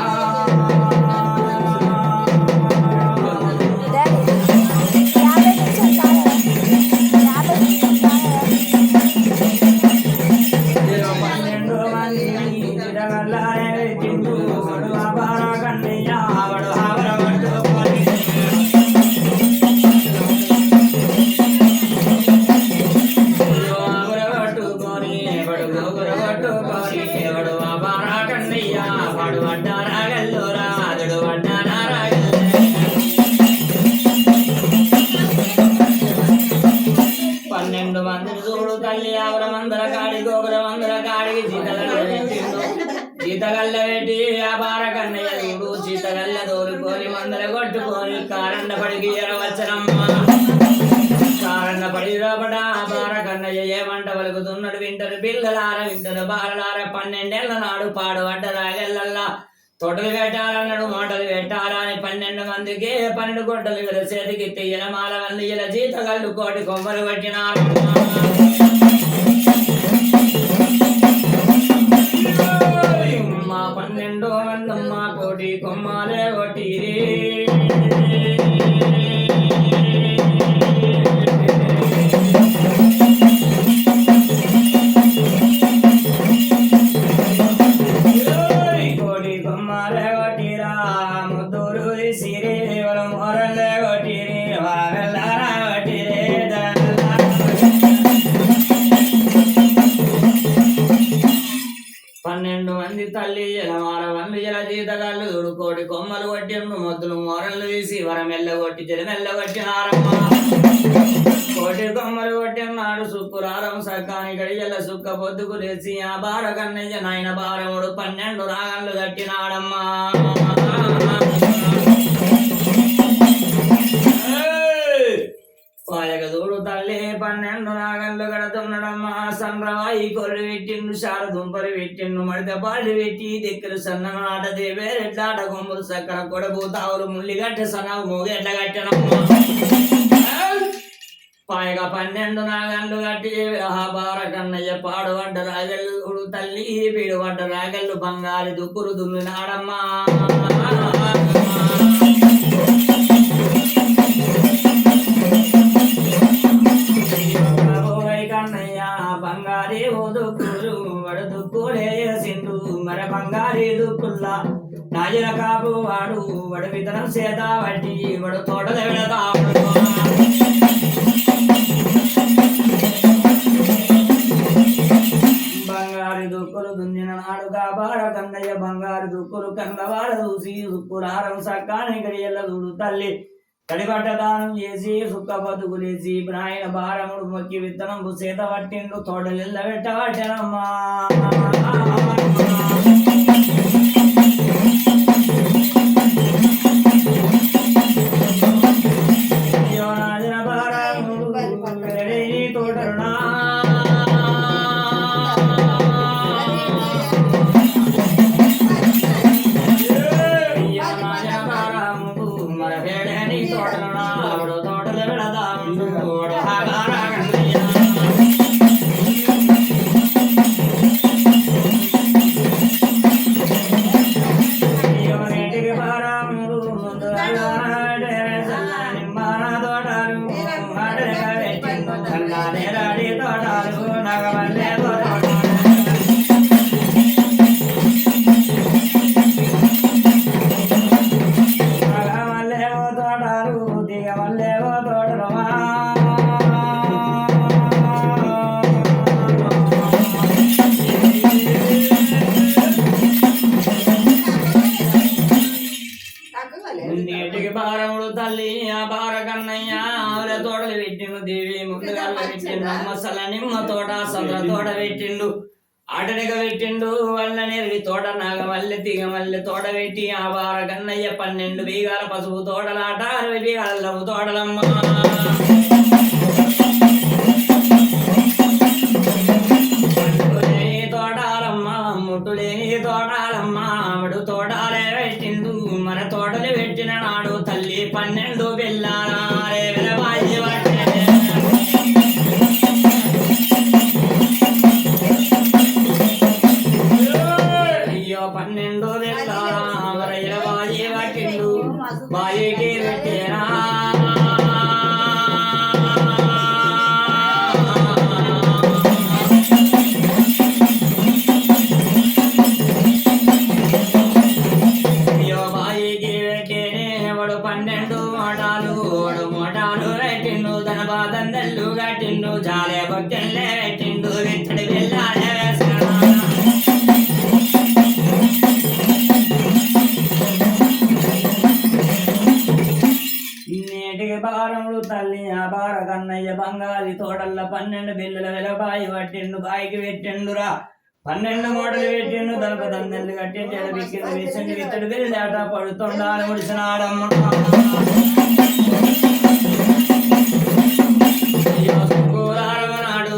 చీతగల్ల పెట్టి వ్యాపార కన్నయ్య చూడు చీతగల్ల దోరుకొని మందర కొట్టుకొని కారండ పడికి ఎరవచ్చనమ్మ కారండ పడి లోపల వ్యాపార కన్నయ్య ఏమంట పలుకుతున్నాడు వింటరు పిల్లలార వింటరు బాలలార 12 ఏళ్ల నాడు పాడు అడ్డ రాగెల్లల్లా తొటలు పెట్టాలన్నాడు మూటలు పెట్టాలని 12 మందికి 12 గొడ్డలు వీళ్ళ చేతికి తీయల మాల వల్లి ఇలా చీతగల్లు కోటి కొమ్మలు పట్టినారు మా 12 మందమ్మ కోటి కొమ్మాలే కొట్టిరి కోటి కొమ్మాలే కొట్టిరా ముద్దూరు సిరి మొరలే కొట్టిరి వరల్లారా కొట్టిరే 12 మంది తల్లి జలమార వంది జల జీతగాళ్ళు దుడుకోటి కొమ్మలు కొట్టిండు మొద్దులు మొరలు తీసి వరమెల్ల కొట్టి జలమెల్ల కొట్టినారమ్మ కోటి కొమ్మలు కొట్టినాడు శుక్రారం సకాని గడియల సుక్క పొద్దుకు లేచి ఆ బార కన్నయ్య నాయన బారముడు 12 రాగళ్ళు కట్టినాడమ్మా పాయక దూడు తల్లి 12 నాగళ్ళు కడుతున్నాడమ్మా సండ్రవాయి కొర్రి పెట్టిండు సార దుంపరి పెట్టిండు మడిత పాళ్ళు పెట్టి దగ్గర సన్నమాట దేవేరెట్లాట కొమ్ములు సక్కర కొడబోతావులు ముల్లి గట్ట సన్నవు మూగెట్ల కట్టనమ్మా పాయక 12 నాగళ్ళు కట్టి బార కన్నయ్య పాడు పడ్డ రాగళ్ళు తల్లి పీడు పడ్డ రాగళ్ళు బంగారు దుక్కురు దున్నినాడమ్మా బంగారీ దుక్కులు వడు దుక్కులేసిండు మర బంగారీ దుక్కుల్లా నాయన కాపు వాడు వడు విత్తనం చేత వడ్డి వడు తోటల వెళతాడు బంగారు దుక్కులు దున్నిన నాడుగా బార కన్నయ్య బంగారు దుక్కులు కన్నవాడ చూసి దుక్కులారం సక్కాని గడియల్ల చూడు తల్లి కడిపట్ట దానం చేసి సుక్క బతుకులేసి నాయన భారముడు మొక్కి విత్తనం చేత పట్టిండు తోటలిల్ల పెట్టబట్టనమ్మా తోటరునా భారముడు తల్లి ఆ బార కన్నయ్య ఆవుల తోటలు పెట్టిండు దేవి ముందుగా పెట్టిండు మసల నిమ్మ తోట సంద్ర తోట పెట్టిండు ఆటనిక పెట్టిండు వల్ల నెరవి తోట నాగమల్లె తిగమల్లె తోట పెట్టి ఆ బార కన్నయ్య 12 బీగాల పసుపు తోటలాట 60 బీగాల లవ్వు తోటలమ్మ తోటాలమ్మ ముట్టులేని తోటాలమ్మ ఆవిడు తోటాలే పెట్టిండు మన తోటలు పెట్టిన నాడు తల్లి 12 పిల్లారే విలబాయి అయ్యో 12 వెళ్ళారా బాయి పట్టిండు బాయికి పెట్టేరా దండలు కట్టిండు జాలే బొట్టెల్లే పెట్టిండు వెచ్చడి వెళ్ళాలే నేటికి భారములు తల్లి ఆ బార కన్నయ్య బంగారి తోటల్ల 12 బిల్లుల వెలబాయి పట్టిండు బాయికి పెట్టిండురా 12 మూటలు పెట్టిండు దళప దండలు కట్టిండు ఎడబిక్కిండు వేసిండు విత్తడి వెళ్ళాట పడుతుండాలి ముడిసినాడమ్మ నాడు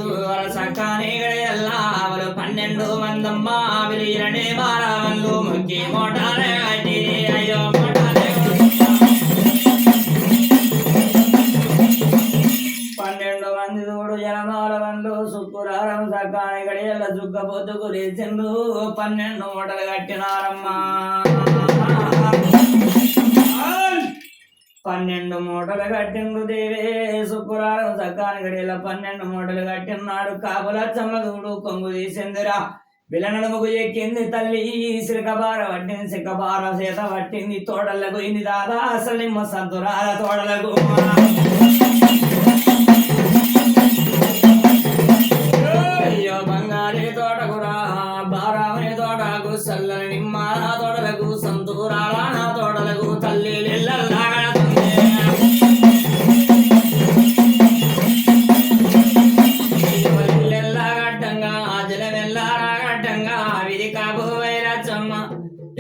సకాని గడియల్లా అవరు 12 మందమ్మ విలీరనే బారావన్లు ముక్కి మోటారే కట్టి అయ్యో మోటారే 12 మంది తోడు జనమాల వండ్లు శుక్రారం సకాని గడియల్ల చుక్క పొద్దుకు లేచిండు 12 మూటలు కట్టినారమ్మా 12 మూటలు కట్టిండు దేవే శుక్రవారం సకాని గడియల 12 మూటలు కట్టినాడు కాపులచ్చమ్మ చూడు కొంగు తీసిందిరా విలనడుముకు ఎక్కింది తల్లి సిరకబార పట్టింది సిక్కబార చేత పట్టింది తోటలకు ఇంది దాదా అసలు నిమ్మ సంతురాల తోటలకు అయ్యో బంగారి తోటకురా బారామని తోటకు సల్లని నిమ్మాల తోటలకు సంతూరాల నా తోటలకు తల్లి నెల్లల్లాగా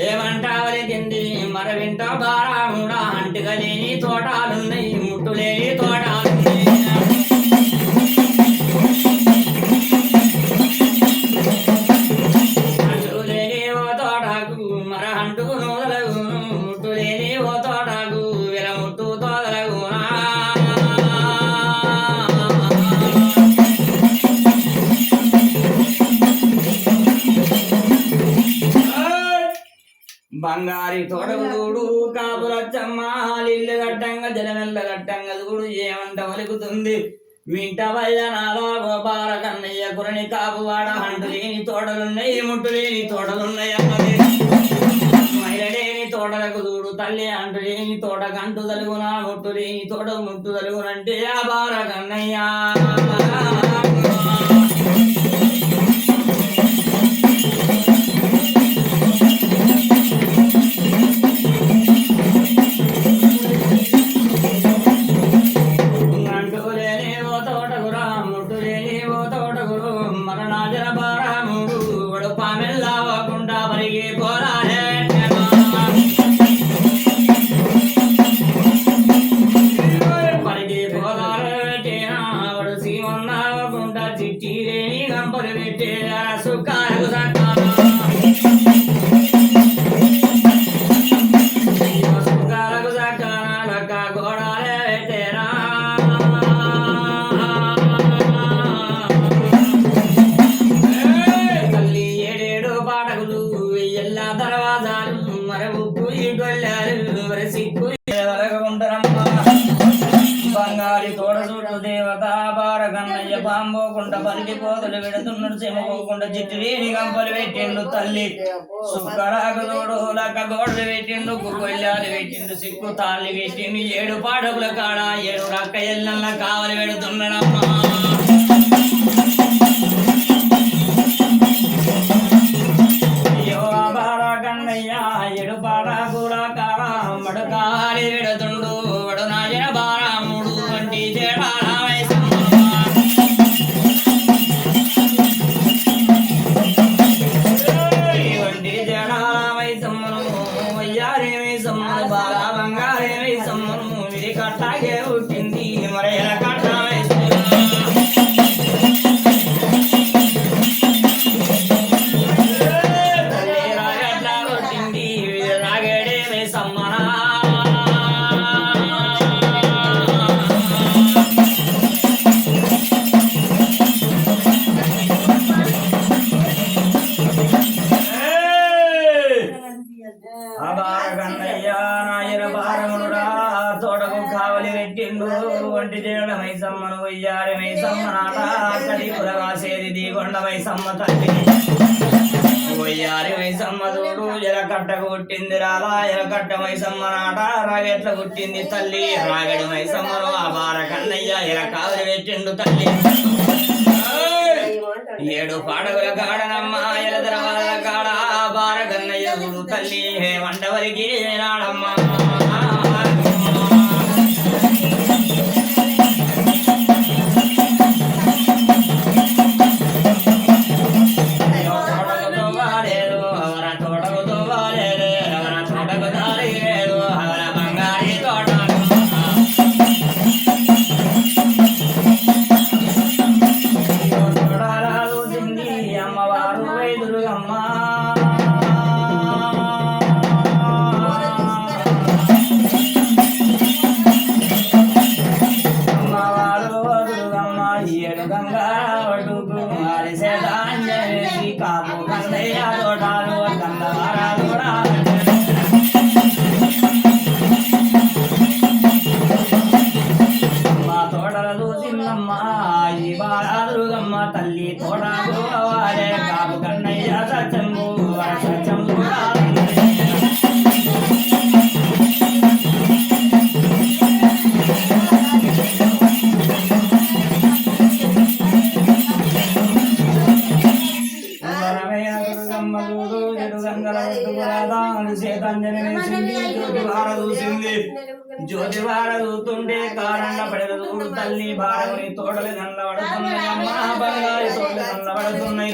ఏమంటావలి తిండి మర వింట బారాముడా అంటుగా లేని తోటాలున్నాయి ముట్టు లేని తోటాలున్నాయి అంటు లేని ఓ తోటకు మర అంటు నూదలకు ముట్టు లేని ఓ తోటకు విల ముట్టు తోదలకు బంగారి తోటకు చూడు కాపులచ్చమ్మ ఇల్లు గట్టంగా జలమెల్ల గట్టంగా చూడు ఏమంట వలుకుతుంది వింటవయ్య నాదా గోపాల కన్నయ్య కురని కాపువాడ అంటు లేని తోటలున్నాయి ముట్టు లేని తోటలున్నాయి అన్నది మైలలేని తోటలకు చూడు తల్లి అంటు లేని తోటకు అంటు తలుగునా ముట్టు లేని తోట ముట్టు తలుగునంటే ఆ బాల కన్నయ్య బంగారి తోడ చూడు దేవత బారగన్నయ్య పాంబోకుండా పలికి పోతలు పెడుతున్నాడు చెమకోకుండా చిట్టులేని గంపలు పెట్టిండు తల్లి సుక్కరాకు తోడు లక్క గోడలు పెట్టిండు గుగ్గొల్లాలు పెట్టిండు సిక్కు తాళ్ళు పెట్టిండు 7 పాడకుల కాడ 7 రక్క ఎల్లల్లా కావలి పెడుతున్నాడమ్మా అయ్యో బారగన్నయ్య 7 పాడకుల కాడ మడకాలి పెడుతుండు వడు నాయన బారాముడు వంటి చేడాల వయసమ్మ వంటి చేడాల వయసమ్మను వయ్యారే వయసమ్మను బాగా బంగారే వయసమ్మను ఇది కట్టాగే పుట్టింది మరేల కట్ట వయసమ్మ రాగట్లా పుట్టింది రాగడే వయసమ్మనా అబార కన్నయ్య నాయన బారమునుడా తోటకు కావలి పెట్టిండు వంటి చేయడ మైసమ్మను వయ్యారి మైసమ్మ నాట కడి పురవాసేది దీగొండ మైసమ్మ తల్లి వయ్యారి మైసమ్మ చూడు ఎలకట్ట కొట్టింది రాలా ఎలకట్ట మైసమ్మ నాట రాగెట్ల కొట్టింది తల్లి రాగడి మైసమ్మను అబార కన్నయ్య ఎల కావలి పెట్టిండు తల్లి 7 పాడవుల కాడనమ్మ ఎలదరవాల కాడ బార కన్నయ్య చూడు తల్లి వండవరికి నాడమ్మ తల్లి తోడాకు అవాలే కాపు కన్నయ్య సత్యంబు సత్యంబు జ్యోతి వార చూస్తుంటే కారణ పడేది చూడు తల్లి భారముని తోటలు కన్నబడుతున్నాయి అమ్మ బంగారి తోటలు కన్నబడుతున్నాయి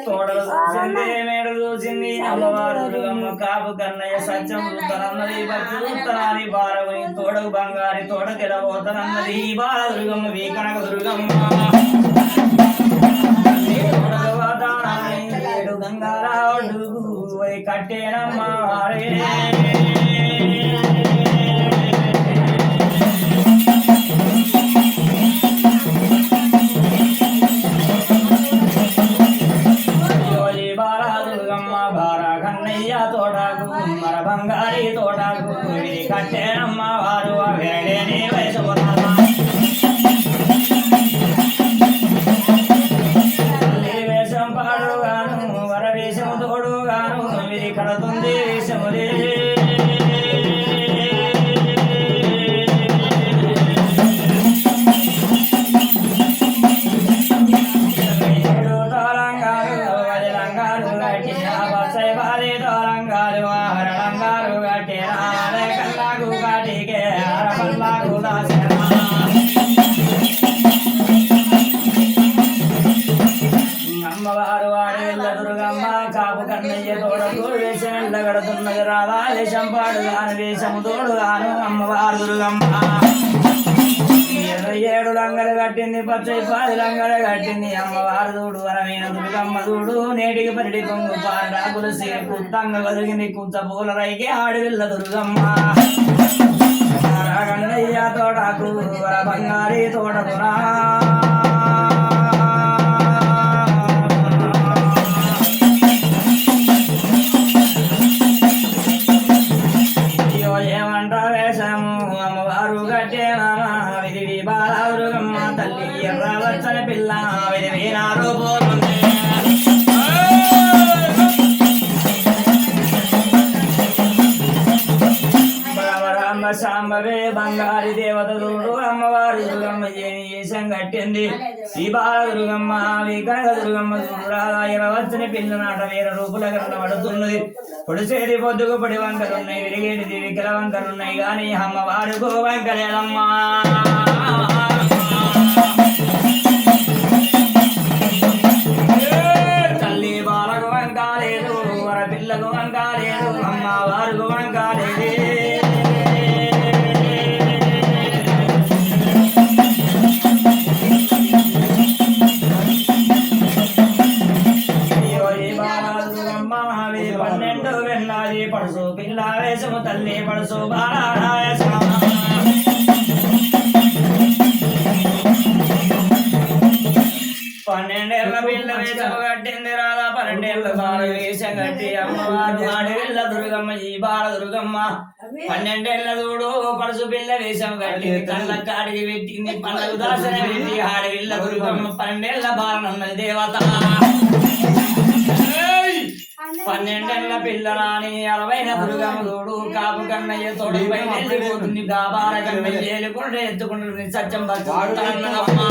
తోటలు చూసింది మేడ చూసింది అమ్మవారు దుర్గమ్మ కాపు కన్నయ్య సత్యం చూస్తానన్నది భక్తి చూస్తానని భారముని తోడకు బంగారి తోట తెలబోతానన్నది బాల దుర్గమ్మ వీకనక దుర్గమ్మ గంగారాడు కట్టేనమ్మ బాలదుర్గమ్మ బార కన్నయ్య తోటకు మర బంగారి తోటకు కట్టేనమ్మ వారు వేడేని వయసు కడుతుంది వేషములే తోలంగాలు వదిలంగాలు కట్టిన బసై బాలి తోలంగాలు హరణంగాలు కట్టిన కల్లాకు కాటికే హరపల్లాకు దాసరా అమ్మవారు వాడి దుర్గమ్మ కాపు కన్నయ్య తోడకు వేషం కడుతున్నది రాధా వేషం పాడుగాను వేషము తోడుగాను అమ్మవారు దుర్గమ్మ 27 లంగలు కట్టింది 10 లంగలు కట్టింది అమ్మవారు చూడు వరమైన దుర్గమ్మ చూడు నేటికి పరిడి కొంగు పాడాకులు సేపు తంగ కదిగింది కుచ్చ పూల రైకి ఆడివిల్ల దుర్గమ్మ కన్నయ్య తోటకు వర బంగారి తోటకురా పిల్ల వినారు సాంబవే బంగారి దేవత చూడు అమ్మవారు దుర్గమ్మ చేసం కట్టింది ఈ బాల దుర్గమ్మ వికనక దుర్గమ్మ చూడాలా వచ్చని పిల్ల నాట వేర రూపుల కనబడుతున్నది పొడిసేది పొద్దుకు పడి వంకలున్నాయి విరిగేది వికల వంకలున్నాయి గాని అమ్మవారుకు వంకలేదమ్మా తల్లి బాలకు వంకాలేదు వర పిల్లకు వంకాలేదు అమ్మవారుకు వంకాలేదు పడుసు పిల్ల వేషము తల్లి పడుసు బాలవేషమ 12 ఏళ్ల పిల్ల వేషము కట్టింది రాధా 12 బాల వేషం కట్టి అమ్మవారు ఆడవిల్ల దుర్గమ్మ ఈ బాల దుర్గమ్మ 12 చూడు పడుసు పిల్ల వేషం కట్టి కళ్ళ కాడికి పెట్టింది పండ్లకు దాసన పెట్టి ఆడవిల్ల దుర్గమ్మ 12 బాలనున్నది దేవత 12 పిల్లరాని 60 దుర్గమ్మ చూడు కాపు కన్నయ్య తోడు పైన వెళ్ళిపోతుంది గాబాల కన్నయ్య ఏలుకుంటే ఎత్తుకుంటుంది సత్యం బతుకుతాన్నదమ్మా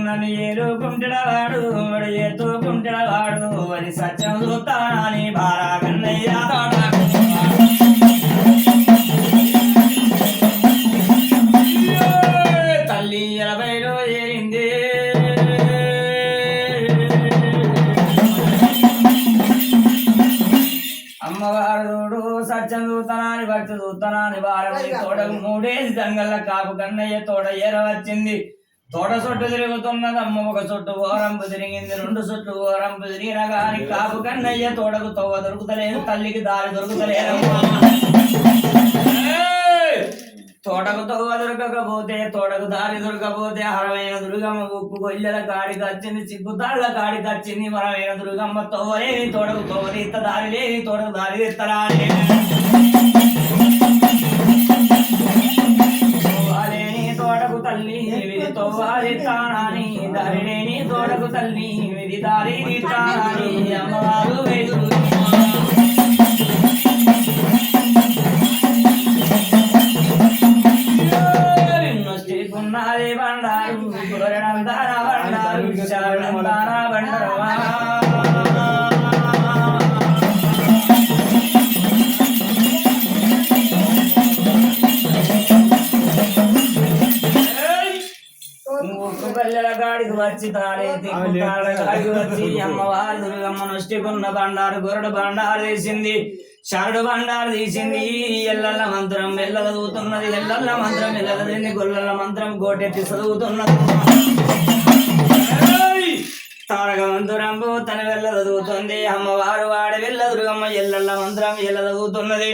నన్ను ఏలుకుంటుడవాడు ఎత్తుకుంటుడవాడు అని సత్యం చూస్తానని బారా కన్నయ్య తల్లి 80లో ఏరింది అమ్మవారు సత్యం చూస్తానని భక్తి చూస్తానని బారమని తోడ 3 దంగల్ల కాపు కన్నయ్య తోడ ఏర వచ్చింది తోట చుట్టు తిరుగుతున్నదమ్మ ఒక చుట్టు ఓరంపు తిరిగింది 2 చుట్లు ఓరంపు తిరిగిన గాని కాపు కన్నయ్య తోడకు తవ్వ దొరుకుతలేదు తల్లికి దారి దొరుకుతలేదమ్మా తోటకు తవ్వ దొరకకపోతే తోటకు దారి దొరకపోతే హరమైన దుర్గమ్మ ఉప్పు గొయ్యల కాడికి వచ్చింది చిక్కుతాళ్ల కాడికి వచ్చింది వరమైన దుర్గమ్మ తవ్వలేని తోటకు తవ్వని ఇత్త దారి లేని తోటకు దారి ఇత్తరా తోటకు తల్లి విధి తోవాలి తానాని దారి లేని తోటకు తల్లి విధి దారి తానాని అమ్మవారు వేదురు ఉన్నది బండారు గోరణంతాన బండారు శరణంతాన బండరవా పల్లెల గాడికి వచ్చి తాడేతి గాడికి వచ్చి అమ్మవారి దుర్గమ్మ నొష్టికున్న బండారు గొరడు బండారు తీసింది శరడు బండారు తీసింది ఎల్లల్ల మంత్రం ఎల్లల చదువుతున్నది ఎల్లల్ల మంత్రం ఎల్లల తింది గొల్లల మంత్రం గోటెత్తి చదువుతున్నది తారక మంత్రంబు తన వెళ్ళ చదువుతుంది అమ్మవారు వాడి వెళ్ళ దుర్గమ్మ ఎల్లల్ల మంత్రం ఎల్ల చదువుతున్నది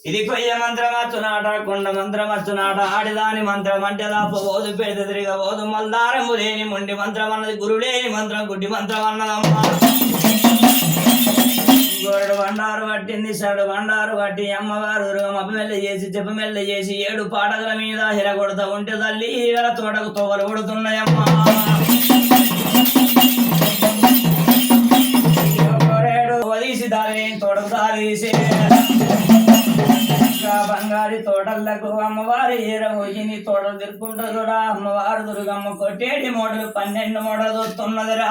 ఇది కొయ్య మంత్రం అచ్చునాట కొండ మంత్రం అచ్చునాట ఆడిదాని మంత్రం అంటే దాపోదు పేద తిరగబోదు మల్దారము లేని మొండి మంత్రం అన్నది గురు లేని మంత్రం గుడ్డి మంత్రం అన్నదమ్మా గోరడు బండారు పట్టింది సడు బండారు పట్టి అమ్మవారు దుర్గమ్మ మెల్ల చేసి చెప్పమెల్ల చేసి 7 పాటల మీద హిరగొడతా ఉంటే తల్లి ఈగల తోటకు తోవలు కొడుతున్నాయమ్మా వదిసి దారి తోటకు దారి తీసి బంగారి తోటలకు అమ్మవారి ఏరవోయిని తోటలు తిరుక్కుంటూ కూడా అమ్మవారు దుర్గమ్మ కొట్టేటి మోడలు 12 మోడలు చూస్తున్నదిరా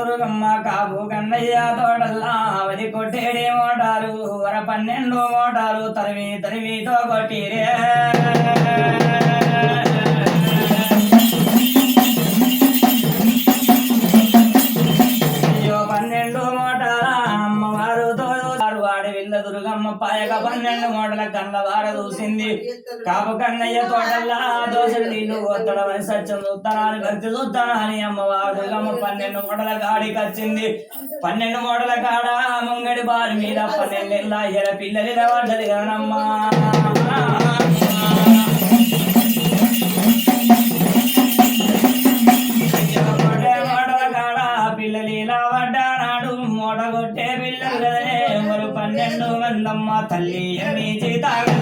దుర్గమ్మ కాపు కన్నయ్య తోటల్లా అవది కొట్టేడి మోటారు వర 12 మోటారు తరిమితో కొట్టిరే దుర్గమ్మ పాయక 12 మోడల కళ్ళ వార చూసింది కాపు కన్నయ్య తోటల్లా దోశలు నీళ్లు పోతడమని సత్యం చూస్తానని భక్తి చూస్తానని అమ్మవారు దుర్గమ్మ 12 మోడల కాడికి వచ్చింది 12 మోడల కాడ ముంగడి బారి మీద 12 ఏళ్ళ ఎల పిల్లలు పడ్డది కదనమ్మా మోడల కాడ పిల్లలు ఇలా పడ్డానాడు మూట కొట్టే పిల్లలు కదనే 12 మందమ్మ తల్లి ఎన్ని జీతాలు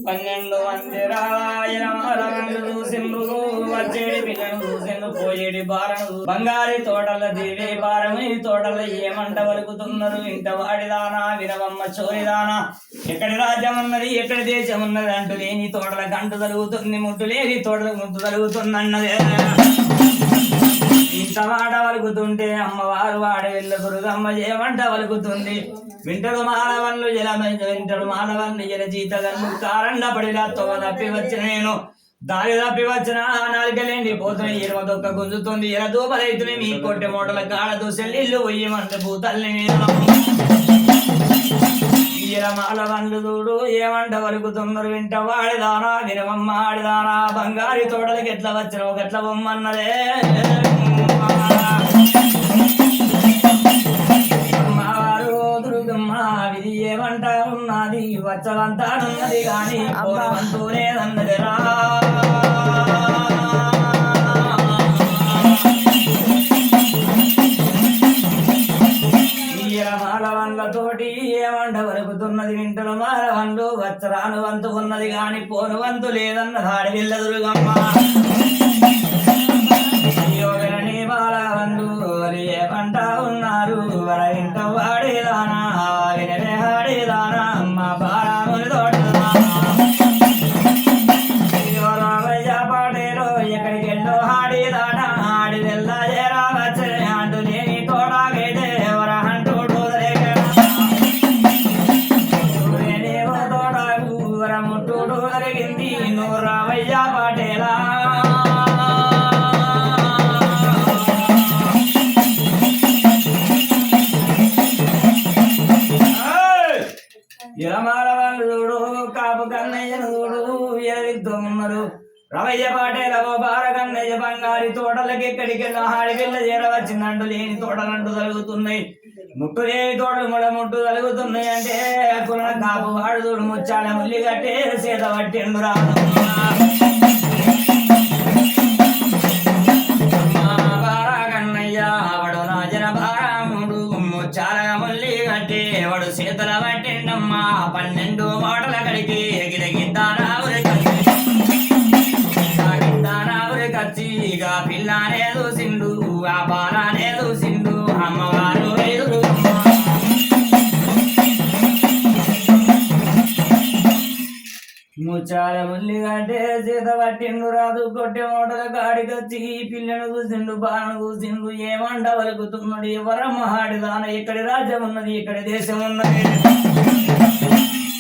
12 మంది రాయన సింహులు వచ్చేడి పిల్లను చూసిండు పోయేడి బారను బంగారి తోటల దేవి బారం ఈ తోటల ఏమంట వలుకుతున్నారు ఇంట వాడిదానా వినవమ్మ చోరిదానా ఎక్కడి రాజ్యం ఉన్నది ఎక్కడి దేశం ఉన్నది అంటూ లేని తోటల గంటు తలుగుతుంది ముట్టు లేని తోటలకు ముట్టు తలుగుతుంది అన్నదే ఇంత మాట వలుకుతుంటే అమ్మవారు వాడి వెళ్ళ దుర్గమ్మ ఏమంట వలుకుతుంది వింటడు మానవన్ను వింటడు మానవన్ను ఎల జీతగన్ను కారండ పడిలా తొవ తప్పి వచ్చిన నేను దారి తప్పి వచ్చిన నాలుగలేండి పోతున్నాయి 21 గుంజుతుంది ఎల దూపలైతున్నాయి మీ కొట్టె మూటల కాడ దూసెల్లి ఇల్లు పోయమంటే భూతల్ని మీద ఇలా మాలవన్లు చూడు ఏమంట వలుకుతున్నారు వింట వాడిదానా వినవమ్మ ఆడిదానా బంగారి తోటలకి ఎట్లా వచ్చినావు గట్ల బొమ్మన్నదే వచ్చవంతానున్నది గాని పోరవంతూ లేదన్నదిరా మాలవన్లతోటి ఏమండ వలుకుతున్నది వింటలు మాలవన్లు వచ్చరాను వంతు ఉన్నది గాని పోను వంతు లేదన్న దాడి విల్లదురుగమ్మ యోగని మాలవన్లు ఏమంటా ఉన్నారు వర ఇంట వాడేదానా వినరే ఆడేదానా అమ్మ బారాముని తోట పాటేలో ఎక్కడికి వెళ్ళో ఆడేదాట ఆడిదెల్లా చేరావచ్చే అంటూ లేని తోడాగైతే ముట్టుడు జరిగింది నూరావయ్య పాటేలా ఇరమాల వాళ్ళు చూడు కాపు కన్నయ్యను చూడు ఎరవితో ఉన్నారు రవయ్య పాటేల ఓ బారకన్నయ్య బంగారి తోటలకి ఎక్కడికి హాడి పిల్ల చేరవచ్చిందంటూ లేని తోటలంటూ తలుగుతున్నాయి ముట్టు లేని తోటలు ముట్టు తలుగుతున్నాయి అంటే కుల కాపు వాడు చూడు ముచ్చాల ముల్లి కట్టే సీత పట్టిండు రాదు బారకన్నయ్య వాడు రాజన బారాముడు ముచ్చాల ముల్లి కట్టే వాడు సీతల పట్టిండమ్మా 12 మాటల కడికి ఎగిరగిద్దానావురి కచ్చిగా పిల్లనే చూసిండు ఆ బాలనే చూసిండు అమ్మవారు ఎదురు ముచ్చాల ముల్లి కంటే చేత పట్టిండు రాదు కొట్టే మోటల కాడికొచ్చి పిల్లను చూసిండు బాలను చూసిండు ఏమండ వలుకుతున్నాడు ఎవరమ్మ హాడిదాన ఇక్కడి రాజ్యం ఉన్నది ఇక్కడి దేశం ఉన్నది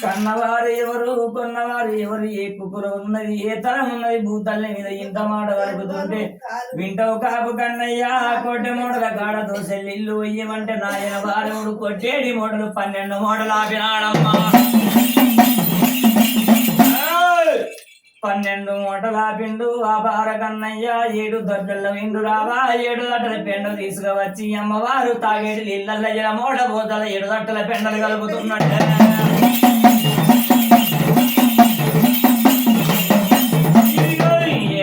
కన్నవారు ఎవరు కొన్నవారు ఎవరు ఏ కుకుర ఉన్నది ఏ తరం ఉన్నది భూతల్లి మీద ఇంత మాట వలుకుతుంటే వింటవు కాపు కన్నయ్య కొట్టె మోడల కాడ దోసెల్లిల్లు వెయ్యమంటే నాయన వారముడు కొట్టేడి మోడలు 12 మోడలు ఆపినాడమ్మా 12 మూటలు ఆపిండు ఆ బార కన్నయ్య 7 దొడ్డల విండు రావా 7 దట్టల పెండలు తీసుకువచ్చి అమ్మవారు తాగేడు ఇళ్ళ జల మోడ పోతల 7 దట్టల పెండలు కలుపుతున్నట్టు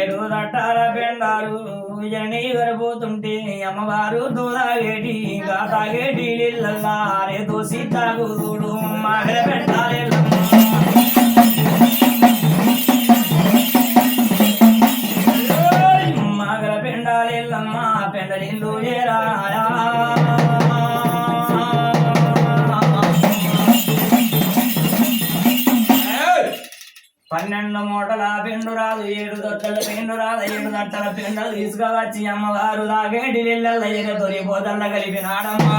7 దట్టాల పెండాలు వరబోతుంటే అమ్మవారు దూదాగేటి ఇంకా తాగేటి ఇళ్ళల్లా రే దోసి తాగుదుడు మాగల పెట్టాలి మాగల పెండాలిల్లమ్మ పెండలిల్లు ఏరాయా 12 మూటల పెండు రాదు 7 దొట్టల పెండు రాదు 7 దట్టల పెండలు తీసుకువచ్చి అమ్మవారు తాగేటి నీళ్ళ ఎగతోని బోదల్ల కలిపినాడమ్మా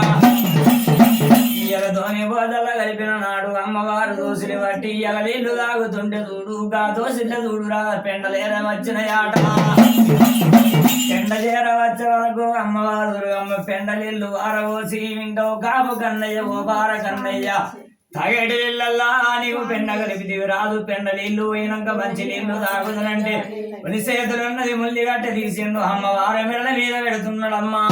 ఎగతోని బోదల్ల కలిపిన నాడు అమ్మవారు దోసిలి బట్టి ఎగలీళ్ళు తాగుతుంటే చూడు గా దోసిల చూడు రా పెండలేర వచ్చిన ఆట పెండ చేర వచ్చే వరకు అమ్మవారు అమ్మ పెండలిల్లు వారవోసి వింటో కాపు కన్నయ్య ఓ బార కన్నయ్య తాగేటి నీళ్ళల్లా నీవు పెండ కలిపిదివి రాదు పెండ నీళ్లు పోయినాక మంచి నీళ్లు తాగుదనంటే కొన్ని చేతులున్నది ముల్లి గట్ట తీసిండు అమ్మవారి మెడల మీద పెడుతున్నాడమ్మా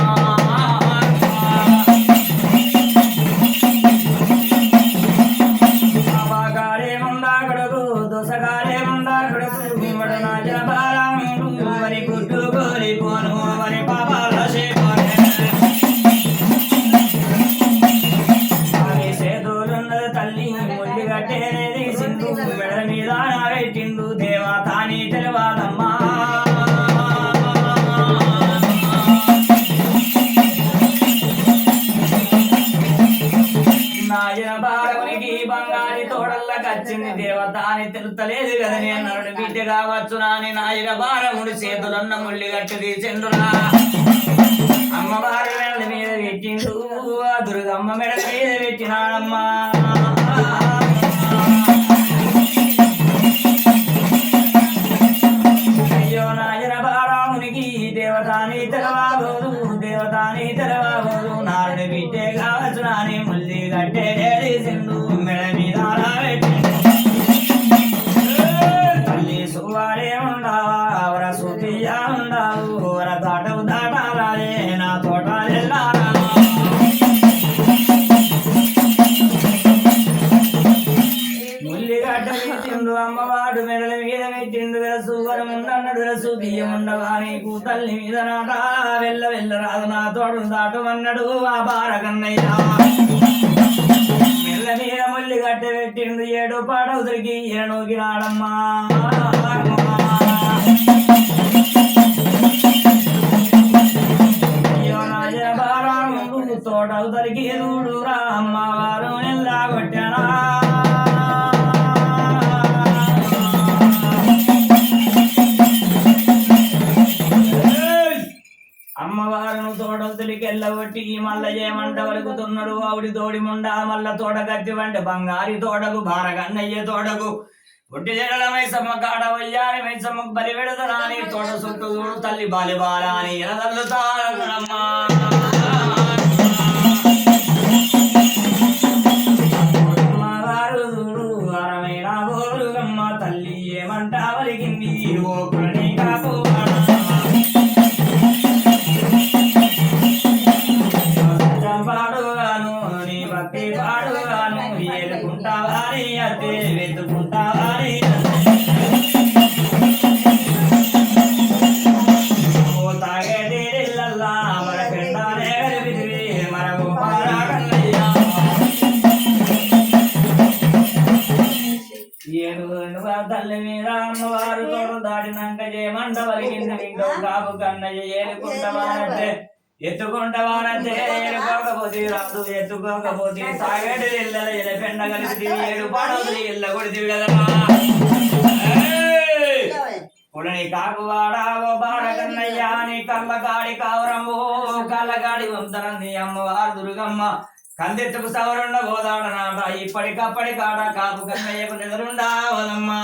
బాగారేముండా కొడుకు దోసగారేముండా కొడుకు మిమ్మడు నాజన బారాముడు వరి గుడ్డు కోలిపోను వరి పాపాల మెడ మీద పెట్టిండు దేవా తాని తెలవాదమ్మా నాయన బారమునికి బంగారి తోడల్లా కచ్చింది దేవతాని తెలుతలేదు కదని నరుడు బిడ్డ కావచ్చు నాని నాయన బారముడి చేతులన్న ముళ్ళి గట్టు తీసిండురా అమ్మవారి మెడల మీద పెట్టిండు దుర్గమ్మ మెడల మీద పెట్టినాడమ్మా అయ్యో నాయన బారామునికి దేవతాని తెలవాగోదు దేవతాని తెలవాగోదు నారుడి బిడ్డే కావచ్చు నాని ముల్లి గట్టే సింధు మెడ మీద తల్లి సువారే ఉండవా అవర సూతియా ఉండవు వర దాటవు దాటాలే నా తోట తల్లి మీద నాట వెళ్ళ వెళ్ళరాదు నా తోడు దాటమన్నాడు ఆ బారకన్నయ్య మెల్ల మీద ముల్లి గట్టె పెట్టిండు 7 పాడవుతుడికి ఈరనూకినాడమ్మా తోటవుతలికి దూడు రా అమ్మవారు నెల్లా కొట్టానా అమ్మవారును తోడవుతులికి ఎల్లగొట్టి మల్ల ఏమంట వలుకుతున్నాడు ఆవిడి తోడి ముండ మల్ల తోడ కత్తి వంటి బంగారి తోడకు బారగన్నయ్య తోడకు పుట్టి జడల మైసమ్మ కాడ వయ్యారి మైసమ్మకు బలి పెడతరాని తోట చుట్టూ చూడు తల్లి బాలి బాలాని ఎలదల్లుతారమ్మా తల్లి ఏమంట వలిగింది ఓ కులని కాపు పాడుగాను నీ భక్తి పాడుగాను ఏలుకుంటావారి అదే వెతుకుంటావారి ఓ తాగేది ఇళ్ళల్లా మన పెండాలే గరిపిదివి మనకు పారాడన్నయ్యా తల్లి మీద అమ్మవారు తోడు దాటినాక చేయమంట వలిగింది ఇంకో కాపు కన్నయ్య ఏలుకుంటావారంటే ఎత్తుకుంటావారంటే ఏలుకోకపోతే రాదు ఎత్తుకోకపోతే తాగేటి ఇళ్ళ పెండ కలిసి 7 పాడవుతుంది ఇళ్ళ కొడితే పులని కాకువాడావో బాడకన్నయ్య నీ కళ్ళగాడి కావరమ్మో కళ్ళగాడి వంతరంది అమ్మవారు దుర్గమ్మ కందెత్తుకు సవరుండ గోదాడనాట ఇప్పటికప్పటి కాడ కాపు కన్నయ్యకు నిద్రుండావదమ్మా